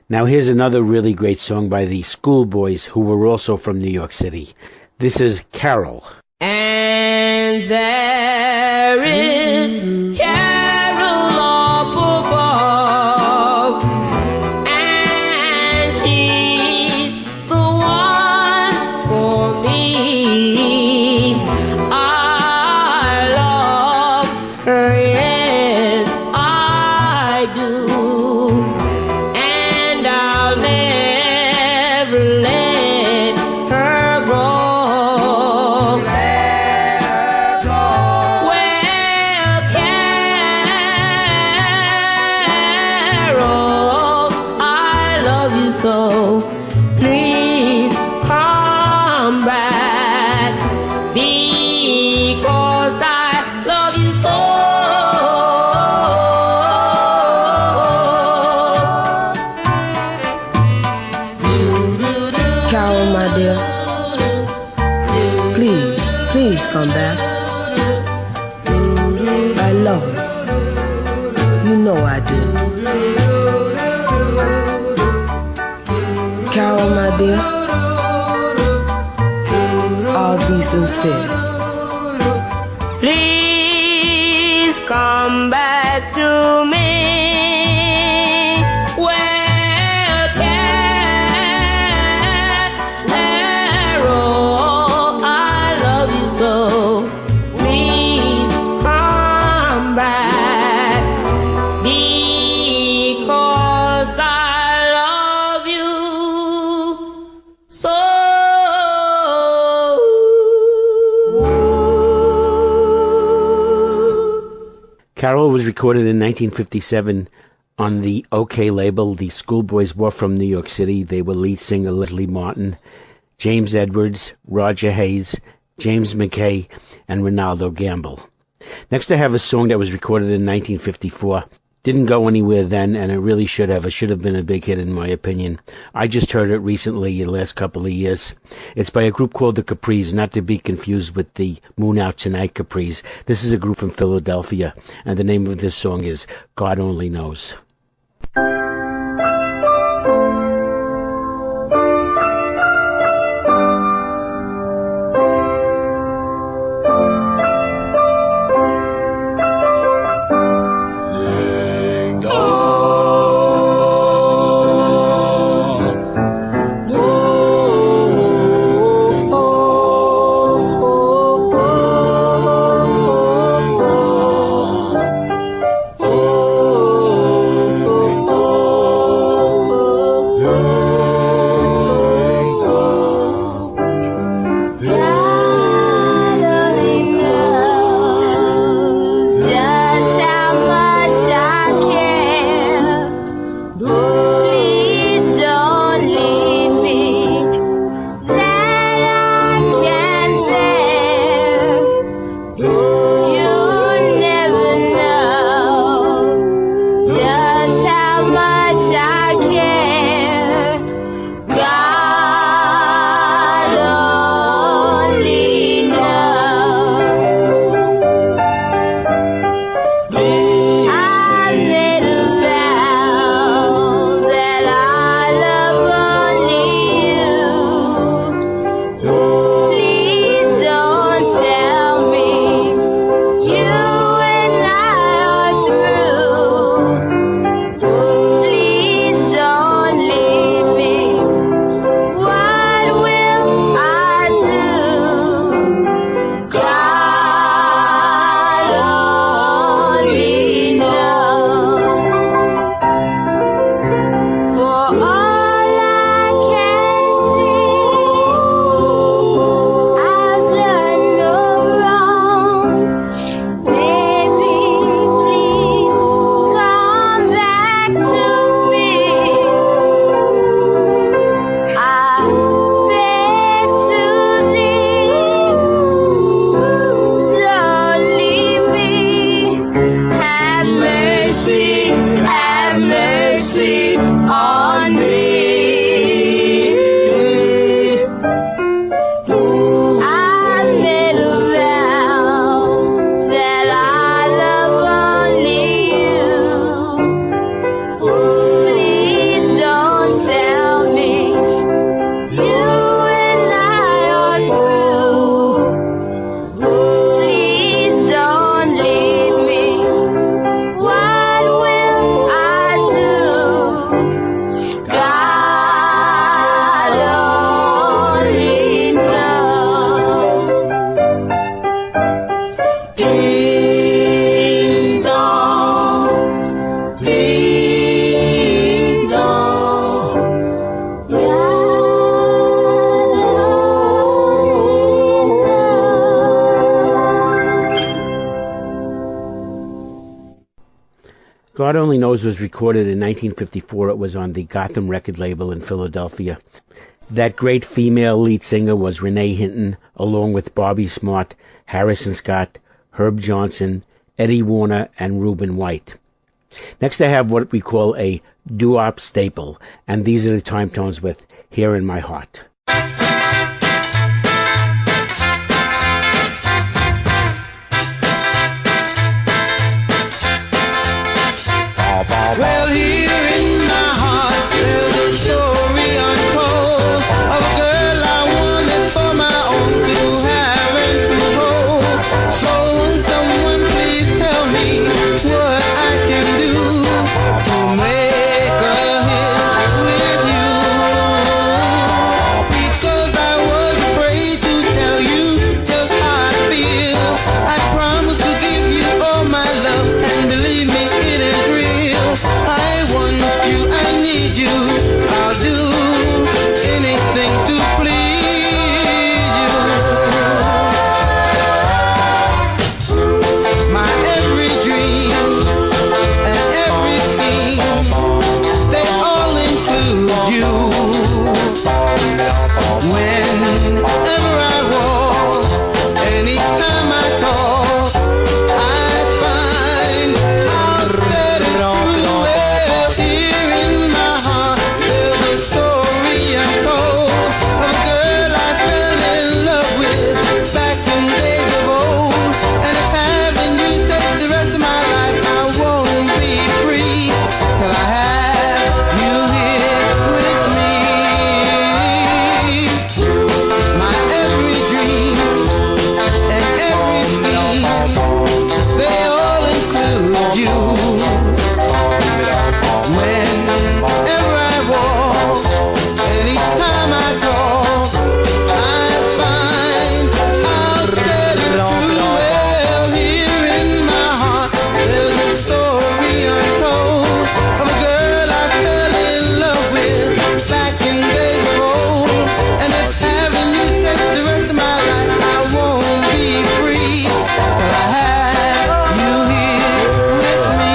Now here's another really great song by the Schoolboys, who were also from New York City. This is Carol. And there is Carol up above, and she's the one for me. I love her, yes, I do, and I'll never let her go. Well, Carol, I love you so. Please come back, because I love you so. Carol, my dear, please come back. I love you. You know I do. Carol, my dear, I'll be sincere. Please come back to me. Well, Carol, I love you so. Please come back, because I love you so. Carol was recorded in 1957 on the OK label. The Schoolboys were from New York City. They were lead singer Leslie Martin, James Edwards, Roger Hayes, James McKay, and Ronaldo Gamble. Next I have a song that was recorded in 1954. Didn't go anywhere then, and it really should have. It should have been a big hit in my opinion. I just heard it recently, the last couple of years. It's by a group called the Capris, not to be confused with the Moon Out Tonight Capris. This is a group from Philadelphia, and the name of this song is God Only Knows. Oh God Only Knows was recorded in 1954. It was on the Gotham record label in Philadelphia. That great female lead singer was Renee Hinton, along with Bobby Smart, Harrison Scott, Herb Johnson, Eddie Warner, and Reuben White. Next I have what we call a doo-wop staple, and these are the time tones with Here in My Heart. Well, here in my heart, there's a story untold of a girl I wanted for my own to have and to hold. So won't someone please tell me what I can do to make a hit with you? Because I was afraid to tell you just how I feel. I promised to give you all my love, and believe me, it is real. I want you, I need you, I'll do anything to please you. My every dream and every scheme, they all include you. Whenever I walk and each time I talk, I find out that it's true. Well, here in my heart, there's a story untold of a girl I fell in love with back in days of old. And if having you take the rest of my life, I won't be free till I have you here with me. My every dream and every scheme, they all include you. Whenever I walk and each time I talk, I find out that it's true. Well, here in my heart, there's a story untold of a girl I fell in love with back in days of old. And if having you take the rest of my life, I won't be free till I have you here with me.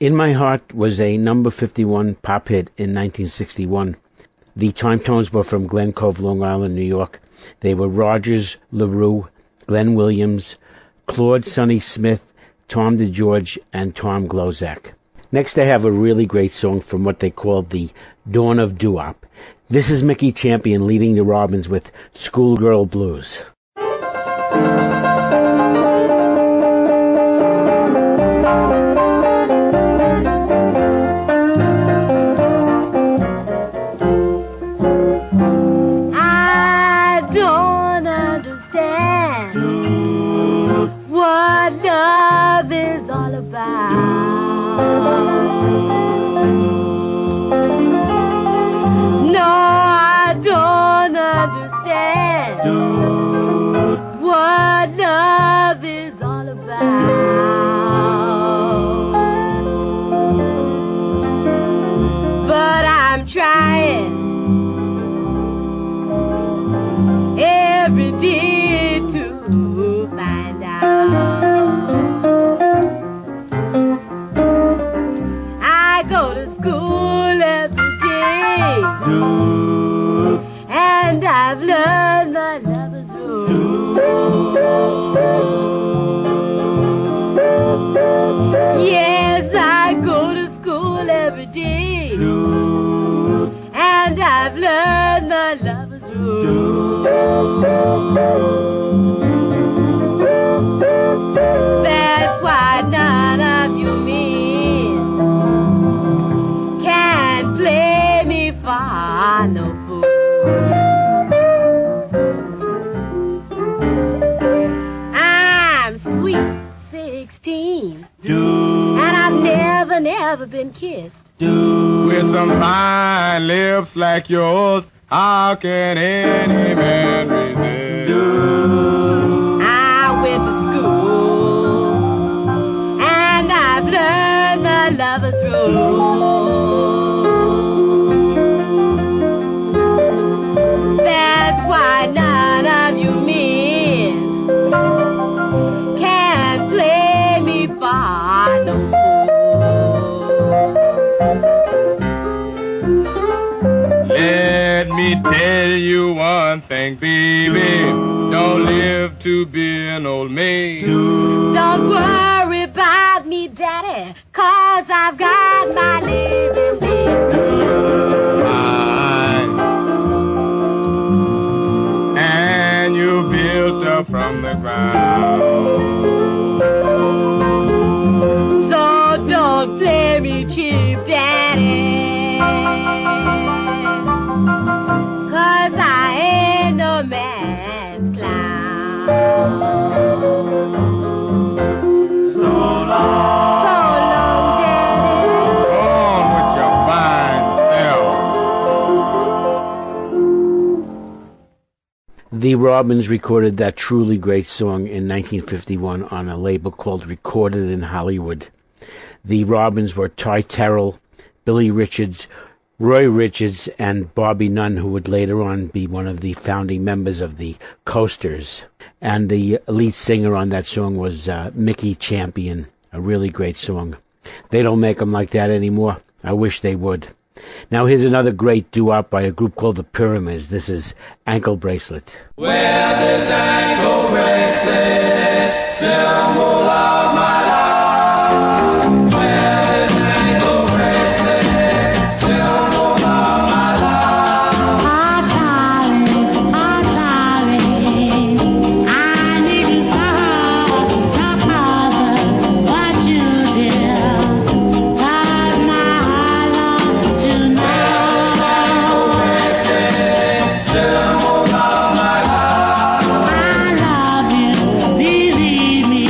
In My Heart was a number 51 pop hit in 1961. The time tones were from Glen Cove, Long Island, New York. They were Rogers LaRue, Glenn Williams, Claude Sonny Smith, Tom DeGeorge, and Tom Glozak. Next I have a really great song from what they called the Dawn of Doo-Wop. This is Mickey Champion leading the Robins with Schoolgirl Blues. I don't understand what love is all about. No, I don't understand what love is all about. But I'm trying every day to find out. I go to school every day, and I've learned the lover's rule. Yes, I go to school every day, and I've learned the lover's rule. That's why none of you men can play me for no fool. I'm sweet 16, and I've never been kissed. With some fine lips like yours, how can any man resist? Tell you one thing, baby, don't live to be an old maid. Don't worry about me, Daddy, 'cause I've got my living And you built up from the ground. So don't play me cheap, Daddy, 'cause I ain't no man's clown. So long. So long, Daddy. Go on with your fine self. The Robins recorded that truly great song in 1951 on a label called Recorded in Hollywood. The Robins were Ty Terrell, Billy Richards, Roy Richards, and Bobby Nunn, who would later on be one of the founding members of the Coasters. And the lead singer on that song was Mickey Champion, a really great song. They don't make them like that anymore. I wish they would. Now here's another great doo-wop by a group called the Pyramids. This is Ankle Bracelet. Wear this ankle bracelet, symbol of my love. Wear this ankle bracelet, symbol of my love. Oh, darling, I need you so. Don't bother what you did. Ties my love tonight. Ankle bracelet, symbol of my love. I love you, believe me.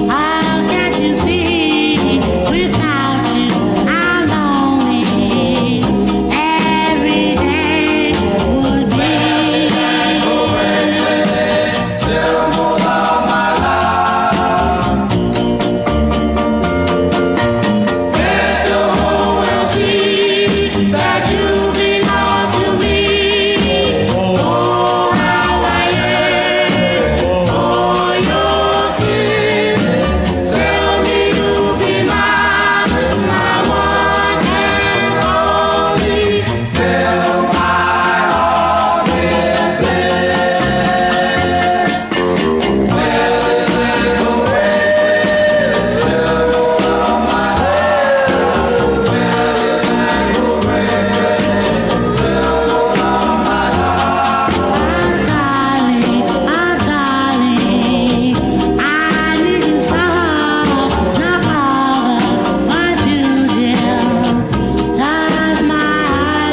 How can't you see? Without you, I'm lonely. Every day would be. Ankle bracelet, symbol of my love. Let the whole world see that you belong to me. Oh, how I yearn for your kisses. Tell me you'll be mine, my one and only. Fill my heart with bliss. Wear this ankle bracelet, symbol of my love. Wear this ankle bracelet, symbol of my love. Darling, I need you so. Don't bother what you did. Ties my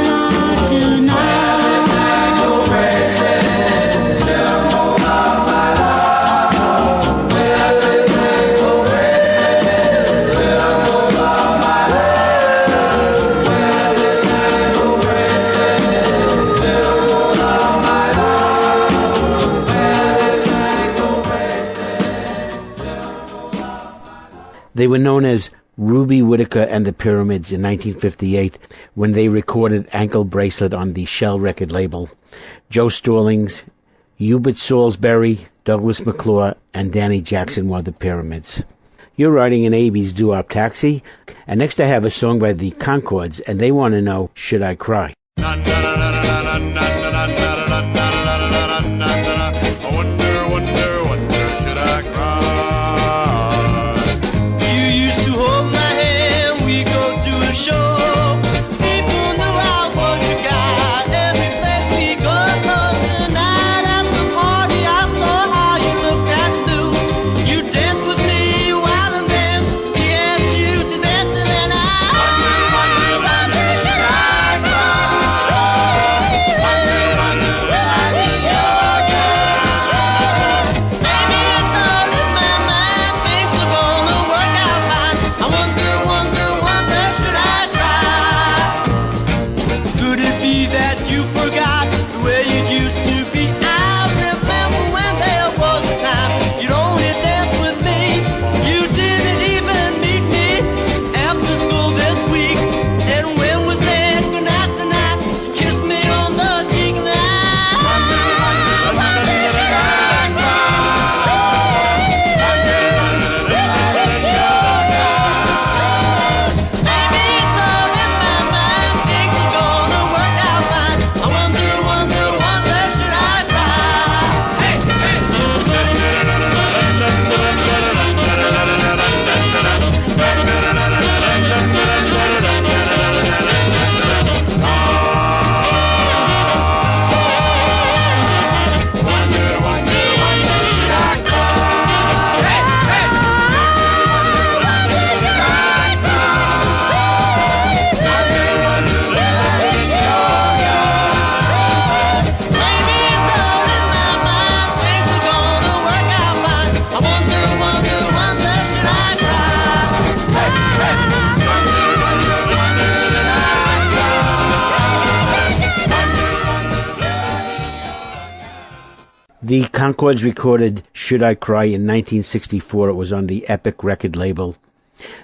love tonight. Ankle bracelet, symbol of my love. Wear this ankle bracelet, symbol of my love. Wear this ankle bracelet, symbol of my love. Wear this ankle bracelet. They were known as Ruby Whittaker and the Pyramids in 1958 when they recorded Ankle Bracelet on the Shell record label. Joe Stallings, Hubert Salisbury, Douglas McClure, and Danny Jackson were the Pyramids. You're riding in Abie's Doo-Wop Taxi, and next I have a song by the Concords, and they want to know, should I cry? Wonder, should I cry? You used to hold my hand, we go to a show. People knew I was your guy. Every place we go, tonight at the party, I saw how you looked at Lou. You danced with me while and then he asked you to dance, and then I wonder, should I cry? Wonder, The Concords recorded Should I Cry in 1964. It was on the Epic record label.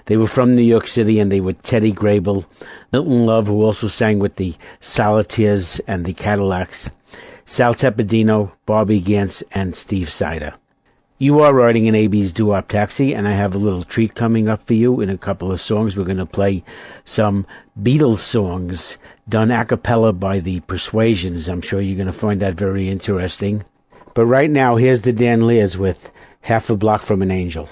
They were from New York City, and they were Teddy Grable, Milton Love, who also sang with the Solitaires and the Cadillacs, Sal Tepedino, Bobby Gantz, and Steve Sider. You are riding in Abie's Doo-Wop Taxi, and I have a little treat coming up for you. In a couple of songs, we're going to play some Beatles songs done a cappella by the Persuasions. I'm sure you're going to find that very interesting. But right now, here's the Dan Lears with Half a Block from an Angel.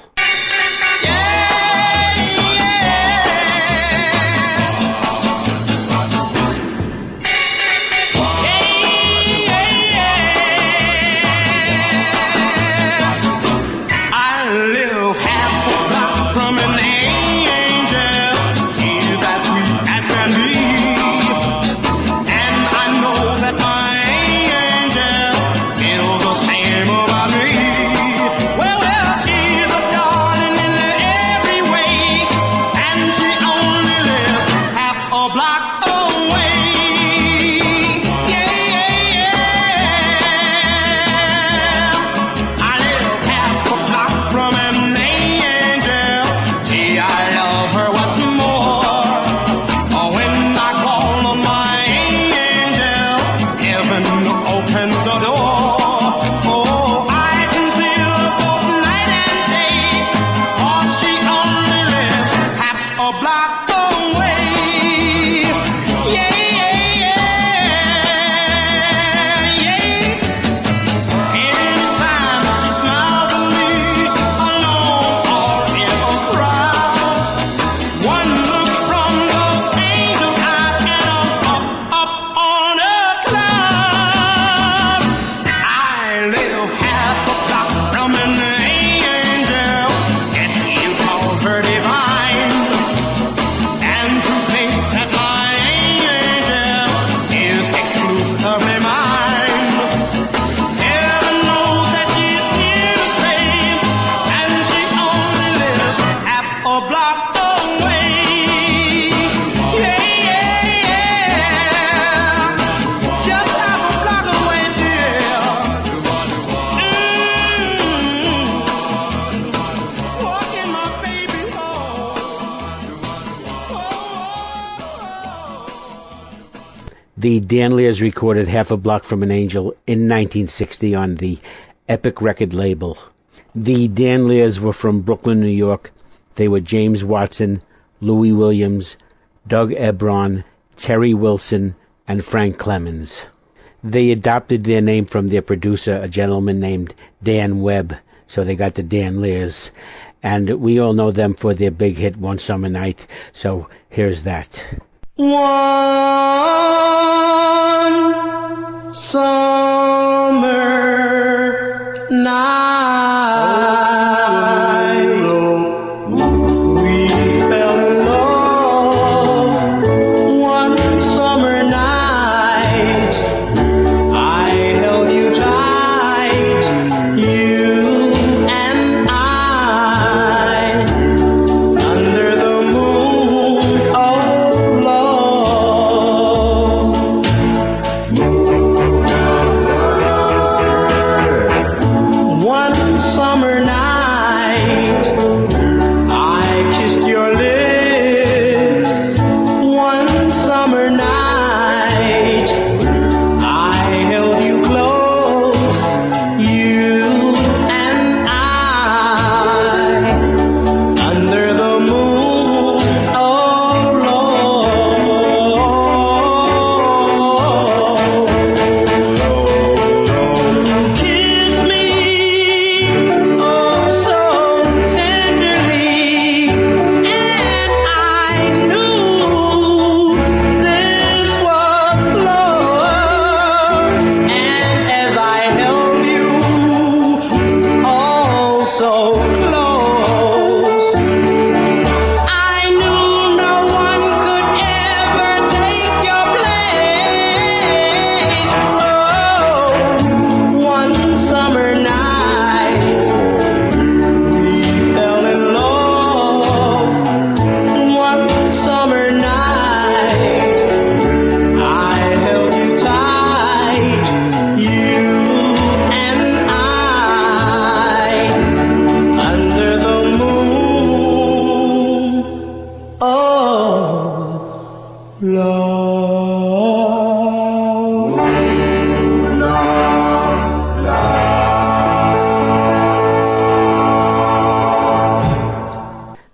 The Dan Lears recorded Half a Block from an Angel in 1960 on the Epic record label. The Dan Lears were from Brooklyn, New York. They were James Watson, Louis Williams, Doug Ebron, Terry Wilson, and Frank Clemens. They adopted their name from their producer, a gentleman named Dan Webb, so they got the Dan Lears. And we all know them for their big hit, One Summer Night, so here's that. One summer night, we fell in love. One summer night, I held you tight, you and I, under the moon of love.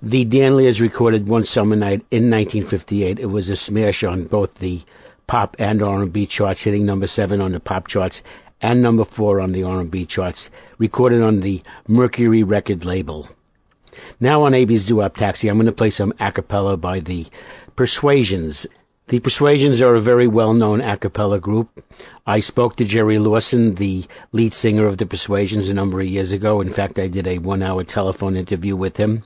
The Danliers recorded One Summer Night in 1958. It was a smash on both the pop and R&B charts, hitting number 7 on the pop charts and number 4 on the R&B charts, recorded on the Mercury record label. Now on Abie's Doo-Wop Taxi, I'm going to play some a cappella by the Persuasions. The Persuasions are a very well-known a cappella group. I spoke to Jerry Lawson, the lead singer of the Persuasions, a number of years ago. In fact, I did a 1-hour telephone interview with him.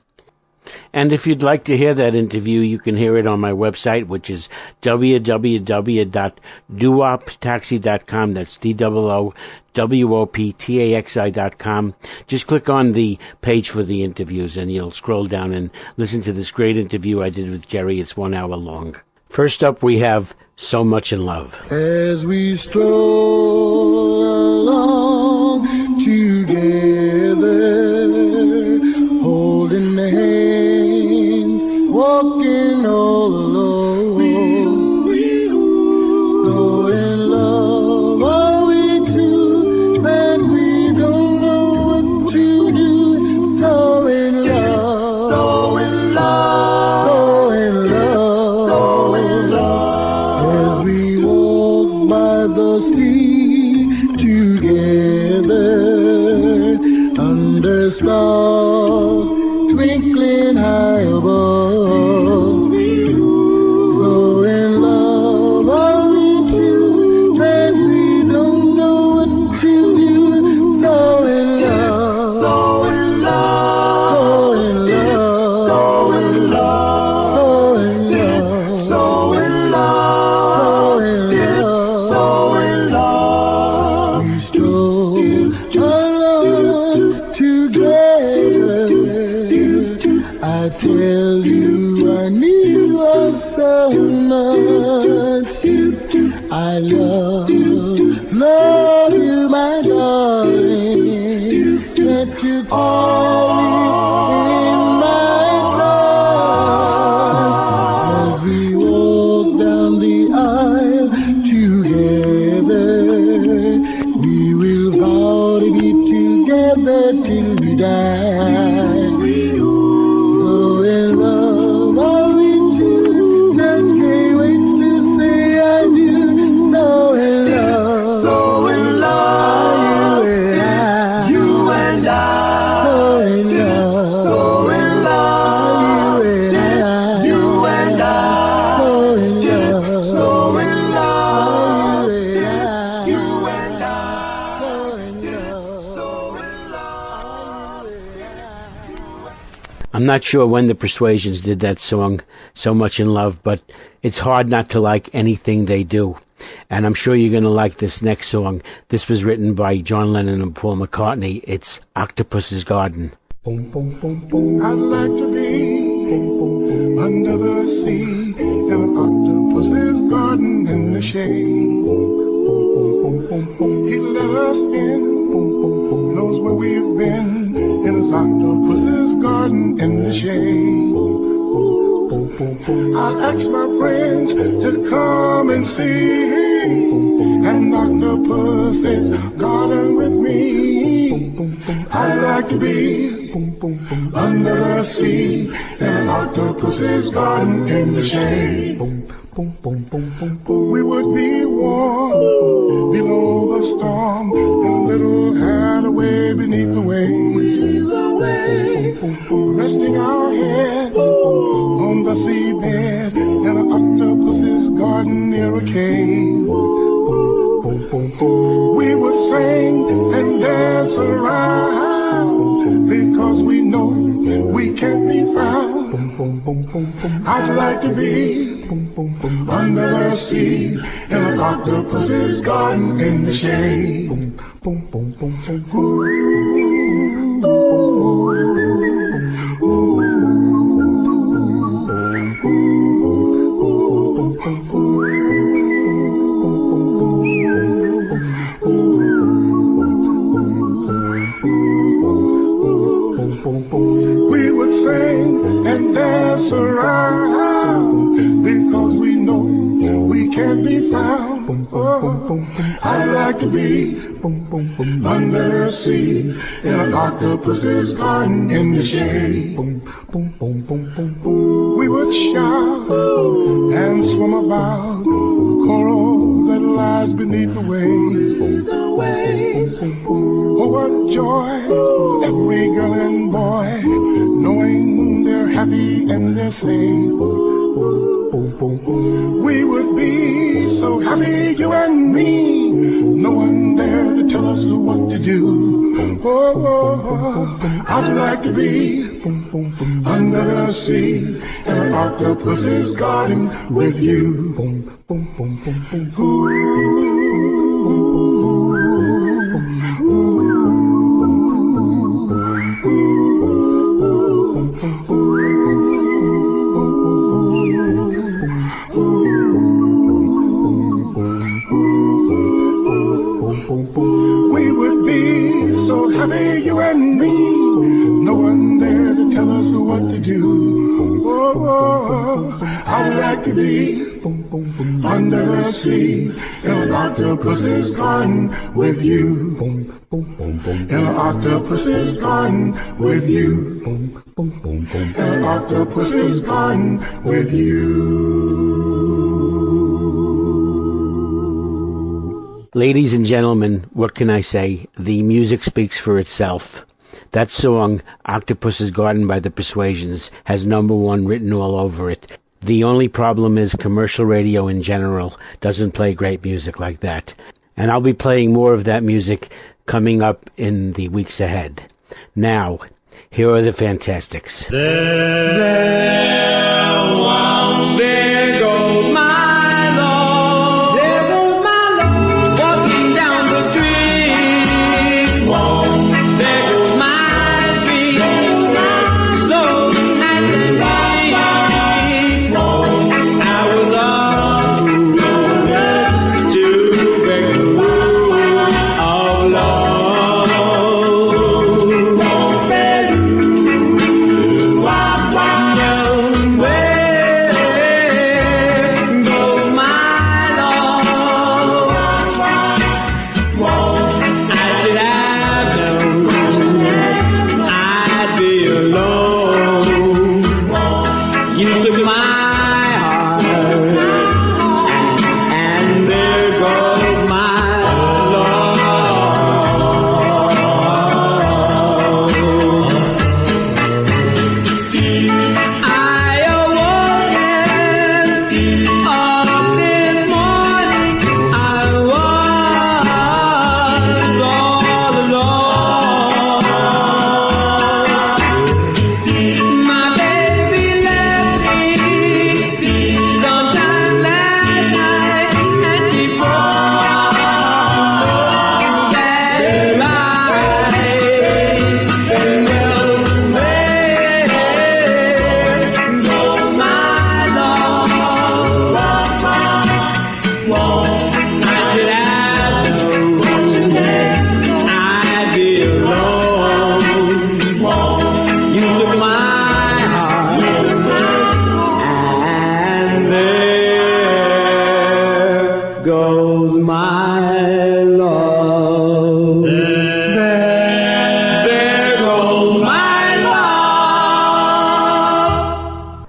And if you'd like to hear that interview, you can hear it on my website, which is www.doowoptaxi.com. That's DOOWOPTAXI.com. Just click on the page for the interviews, and you'll scroll down and listen to this great interview I did with Jerry. It's 1 hour long. First up, we have So Much in Love. As we stroll along together, holding hands, walking all alone. So in love are we two, that we don't know what to do. So in love, so in love, so in love, so in love. As we walk by the sea together, under stars twinkling high above. So in love are we two, that we don't know what to do. So in love, so in love, so in love, so in love, so in love, so in love, so in love. We stroll along together. I tell you I need you so much. I love you, my darling. That you carry in my thoughts. As we walk down the aisle together, we will vow to be together till we die. So in love are we two, just can't wait to say I do. So in love, so in love, you and I, so in love, so in love, you and I, so in love, so in love, you and I, so in love, so in love. I'm not sure when the Persuasions did that song, So Much in Love, but it's hard not to like anything they do. And I'm sure you're going to like this next song. This was written by John Lennon and Paul McCartney. It's Octopus's Garden. I'd like to be under the sea in an octopus's garden in the shade. He let us in, knows where we've been, in his octopus's garden in the shade. I'll ask my friends to come and see an octopus's garden with me. I'd like to be under the sea in an octopus's garden in the shade. We would be warm below the storm, in a little hideaway beneath the waves, resting our heads on the seabed in an octopus's garden near a cave. We would sing and dance around, because we know we can't be found. I'd like to be under the sea in an octopus's garden in the shade. We would sing and dance around, because we know we can't be found. Oh, I'd like to be under the sea, in an octopus's garden in the shade. We would shout and swim about the coral that lies beneath the waves. Oh, what joy, every girl and boy, knowing they're happy and they're safe. We would be so happy, you and me, no one there to tell us what to do. Oh, I'd like to be under the sea, in an octopus's garden with you. We would be so happy, you and me, no one there to tell us what to do. Oh, I'd like to be under the sea, in an octopus's garden with you. In an octopus's garden with you. In an octopus's garden with you. Ladies and gentlemen, what can I say? The music speaks for itself. That song, Octopus's Garden by the Persuasions, has #1 written all over it. The only problem is commercial radio in general doesn't play great music like that. And I'll be playing more of that music coming up in the weeks ahead. Now, here are the Fantastics.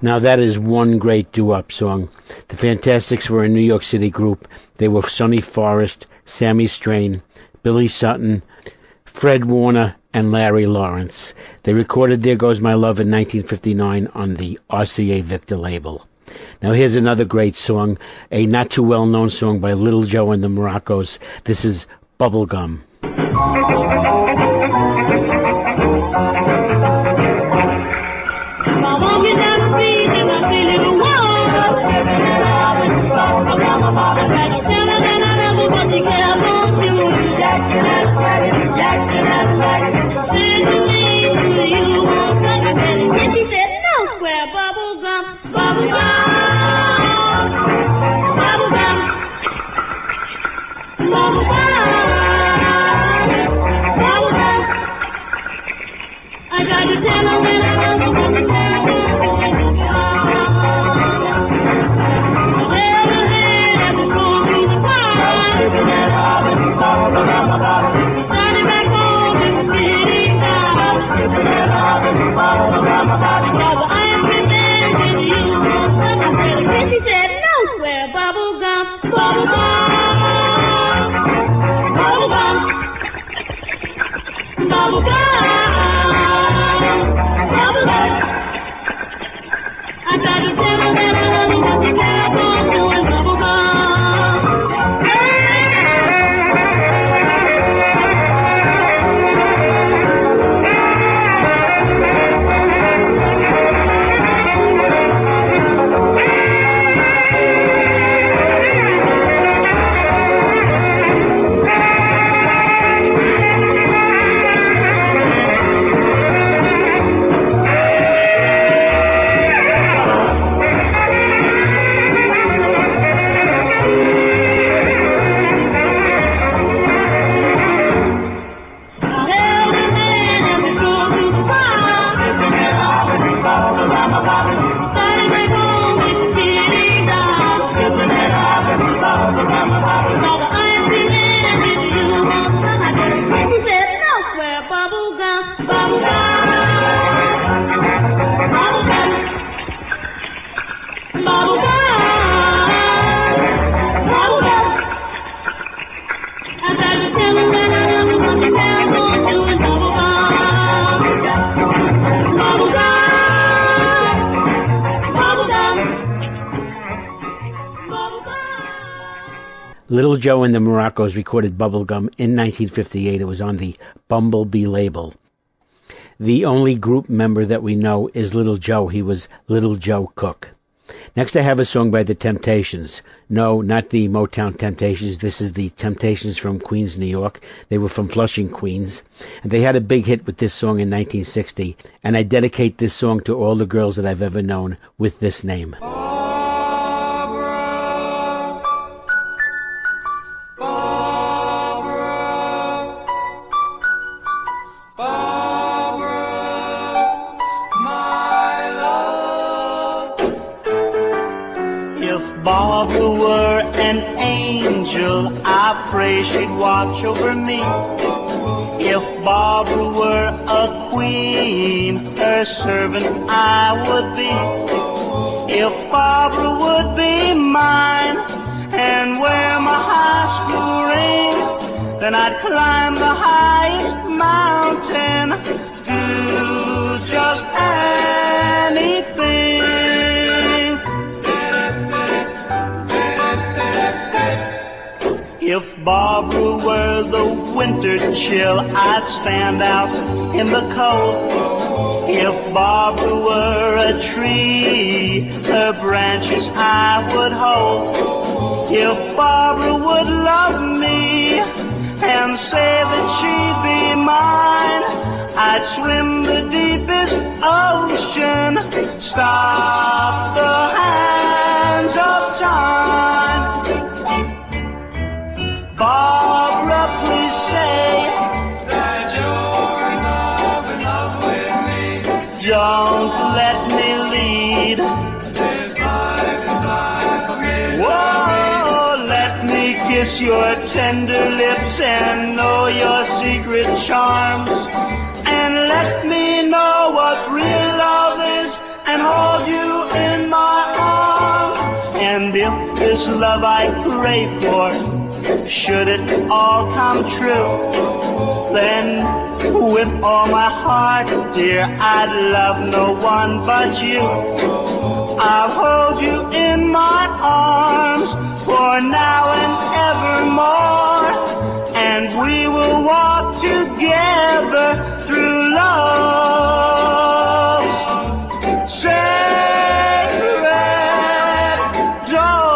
Now that is one great doo-wop song. The Fantastics were a New York City group. They were Sonny Forrest, Sammy Strain, Billy Sutton, Fred Warner, and Larry Lawrence. They recorded There Goes My Love in 1959 on the RCA Victor label. Now here's another great song, a not too well-known song by Little Joe and the Moroccos. This is Bubblegum. Bubble Bubble gum. Bubble gum. I got to tell her that I love her, but you can't go doing bubble gum. Little Joe and the Moroccos recorded Bubblegum in 1958. It was on the Bumblebee label. The only group member that we know is Little Joe. He was Little Joe Cook. Next I have a song by the Temptations. No, not the Motown Temptations. This is the Temptations from Queens, New York. They were from Flushing, Queens. And they had a big hit with this song in 1960. And I dedicate this song to all the girls that I've ever known with this name. Barbara were an angel, I pray she'd watch over me. If Barbara were a queen, her servant I would be. If Barbara would be mine and wear my high school ring, then I'd climb the highest mountain, do just anything. If Barbara were the winter chill, I'd stand out in the cold. If Barbara were a tree, her branches I would hold. If Barbara would love me and say that she'd be mine, I'd swim the deepest ocean, stop the hands of time. Barbara, please say that you're in love with me. Don't let me lead this life for me. Whoa, let me kiss your tender lips and know your secret charms, and let me know what real love is and hold you in my arms. And if this love I pray for should it all come true, then with all my heart, dear, I'd love no one but you. I'll hold you in my arms for now and evermore, and we will walk together through love's sacred door.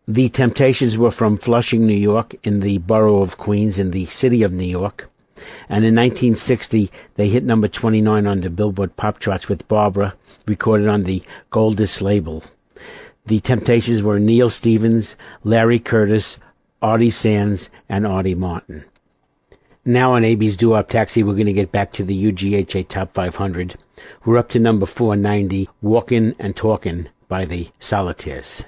The Temptations were from Flushing, New York, in the borough of Queens, in the city of New York. And in 1960, they hit number 29 on the Billboard pop charts with Barbara, recorded on the Goldust label. The Temptations were Neil Stevens, Larry Curtis, Artie Sands, and Artie Martin. Now on Abie's Doo-Wop Taxi, we're going to get back to the UGHA Top 500. We're up to number 490, Walkin' and Talkin' by the Solitaires.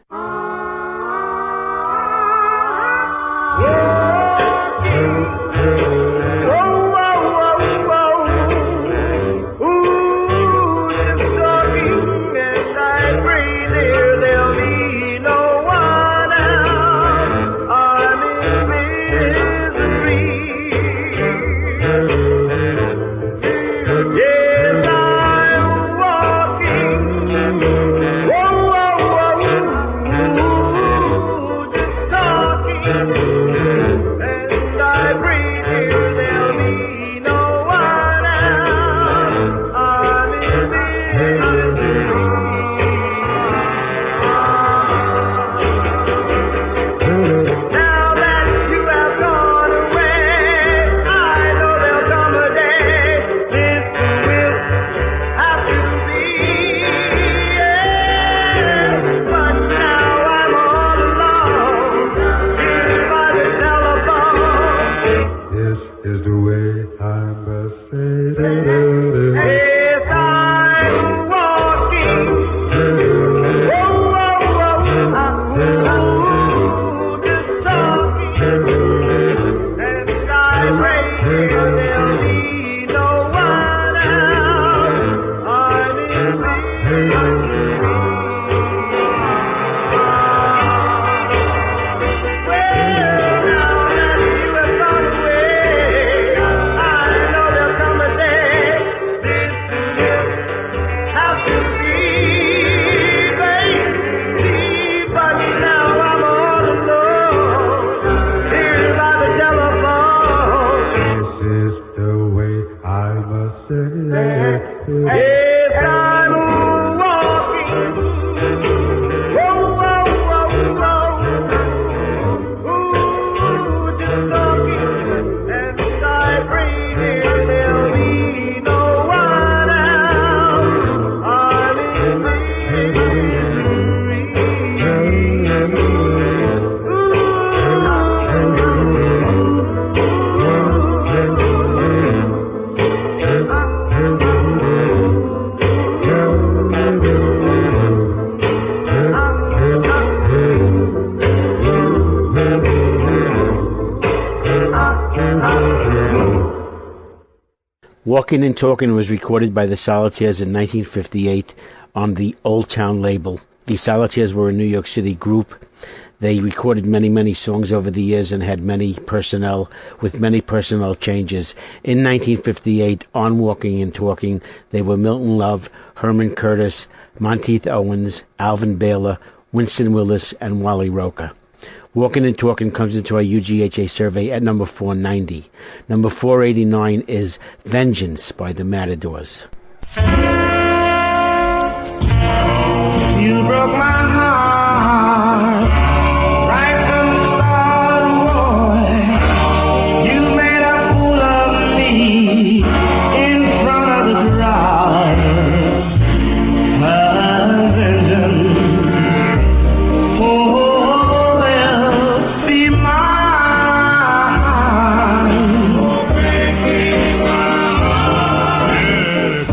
Walkin' and Talkin' was recorded by the Solitaires in 1958 on the Old Town label. The Solitaires were a New York City group. They recorded many, many songs over the years and had many personnel changes. In 1958, on Walkin' and Talkin', they were Milton Love, Herman Curtis, Monteith Owens, Alvin Baylor, Winston Willis, and Wally Roca. Walkin' and Talkin' comes into our UGHA survey at number 490. Number 489 is Vengeance by the Matadors. You broke my heart right from the start, boy. You made a fool of me in front of the crowd. Vengeance, oh, will be mine. Oh, break my heart.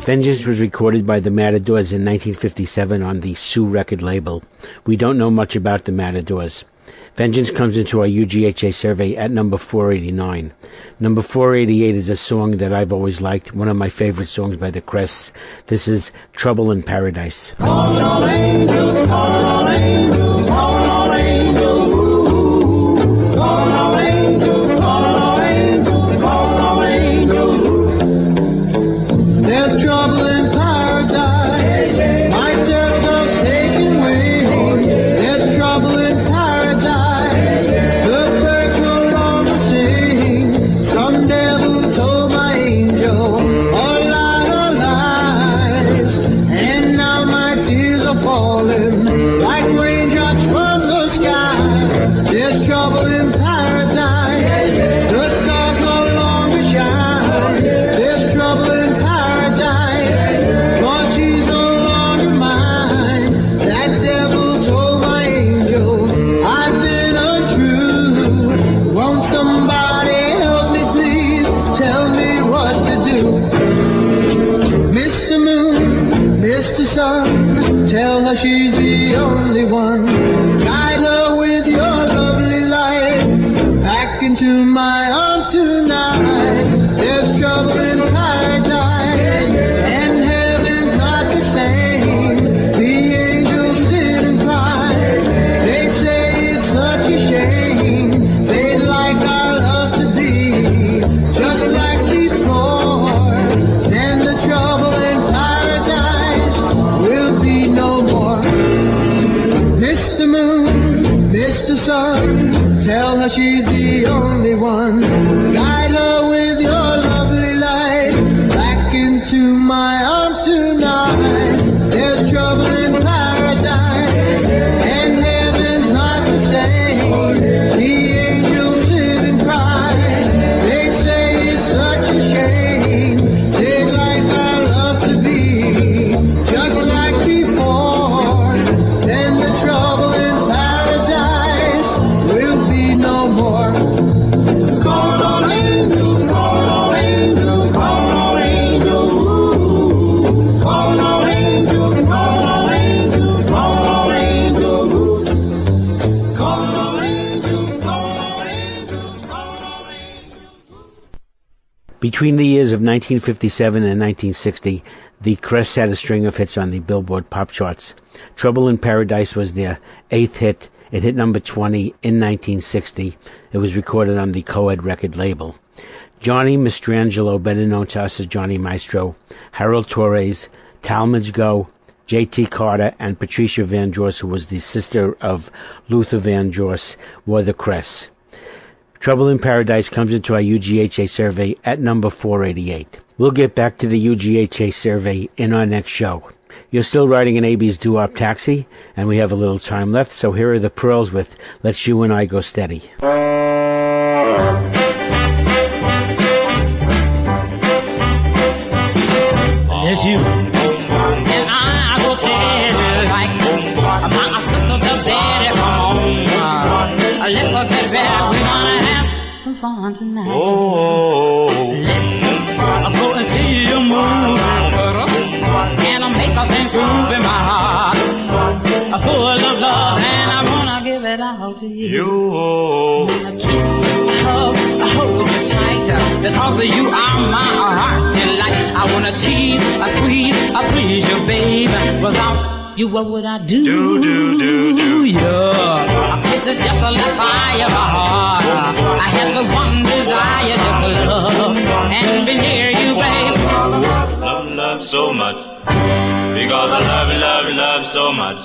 Vengeance was recorded by the Matadors in 1957 on the Sue record label. We don't know much about the Matadors. Vengeance comes into our UGHA survey at number 489. Number 488 is a song that I've always liked, one of my favorite songs by the Crests. This is Trouble in Paradise. There's trouble in paradise. My church of taking wings. There's trouble in paradise. The birds no longer sing. Some devil told my angel all lies. And now my tears are falling like raindrops from the sky. There's trouble in paradise. The stars no longer shine. There's trouble in paradise. Tell her she's the only one. Guide her with your lovely light back into my arms tonight. There's trouble in paradise, and heaven's not the same. The angels sit and cry. They say it's such a shame. They'd like our love to be just like before. Then the trouble in paradise will be no more. Mr. Moon, Mr. Sun, tell her she's the only one. Guide her with your lovely light back into my arms tonight. There's trouble in paradise, and heaven's not the same. The angels sit and cry. They say it's such a shame. They'd like our love to be just like before. Then the trouble in paradise will be no more. Call on angels, call on angels, call on angels. Call on angels, call on angels, call on angels. Call on angels, call on angels, call on angels. Between the years of 1957 and 1960, the Crests had a string of hits on the Billboard pop charts. Trouble in Paradise was their 8th hit. It hit number 20 in 1960. It was recorded on the Coed record label. Johnny Mastrangelo, better known to us as Johnny Maestro, Harold Torres, Talmadge Go, J.T. Carter, and Patricia Van Joss, who was the sister of Luther Van Joss, were the Crests. Trouble in Paradise comes into our UGHA survey at number 488. We'll get back to the UGHA survey in our next show. You're still riding in Abie's DooWop Taxi, and we have a little time left, so here are the Pearls with Let's You and I Go Steady. Yes, you and I go steady like my sister the daddy. Come on, let's go get back. We're gonna have some fun tonight. Let's go and see you move, and I'll make a thing groove in my heart. Full of love, and I wanna give it all to you. I hold you tight, because you are my heart's delight. I wanna tease, I squeeze, I please you, baby. Without you, what would I do? Yeah, a kiss is just a little fire, my heart. I have the one desire to so much. Because I love you, love you, love you so much.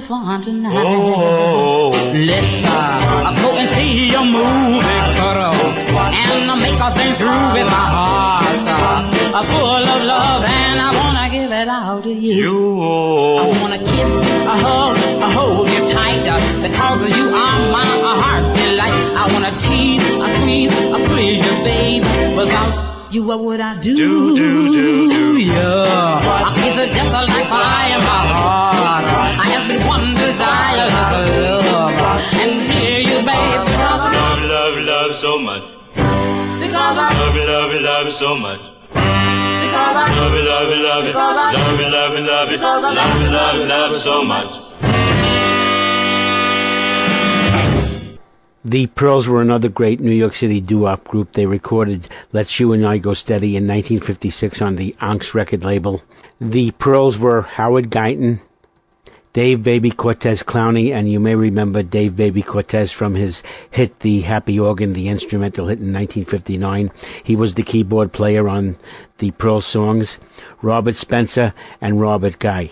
Fun tonight. Let's go and see a movie, cuddle, and make our things through with my heart full of love, and I wanna give it out to you. I wanna kiss, a hug, hold you tight, because you are my heart's delight. I wanna tease, squeeze, please you, babe. Without you, what would I do? Yeah, I kiss it just like fire in my heart. I have been one desire to love and hear you, baby. Love, love, love so much. Because I love you, love you, love you so much. Because I love you, love you, love you, love you, love you, love you, love you, love you, love you so much. The Pearls were another great New York City doo-wop group. They recorded Let's You and I Go Steady in 1956 on the Ankh's record label. The Pearls were Howard Guyton, Dave Baby Cortez Clowney, and you may remember Dave Baby Cortez from his hit The Happy Organ, the instrumental hit in 1959. He was the keyboard player on the Pearls songs. Robert Spencer and Robert Guy.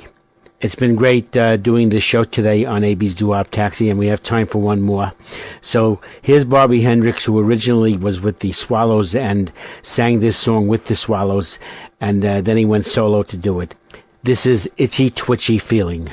It's been great doing this show today on Abie's Doo-Wop Taxi, and we have time for one more. So here's Bobby Hendricks, who originally was with the Swallows and sang this song with the Swallows, and then he went solo to do it. This is Itchy Twitchy Feeling.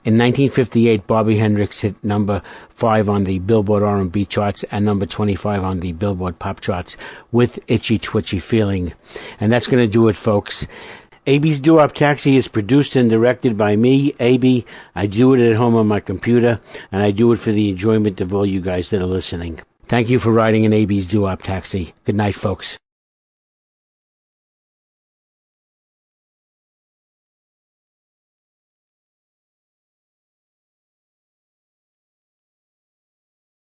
In 1958, Bobby Hendricks hit number 5 on the Billboard R&B charts and number 25 on the Billboard Pop charts with Itchy Twitchy Feeling. And that's going to do it, folks. Abie's Doo-Wop Taxi is produced and directed by me, Abie. I do it at home on my computer, and I do it for the enjoyment of all you guys that are listening. Thank you for riding an Abie's Doo-Wop Taxi. Good night, folks.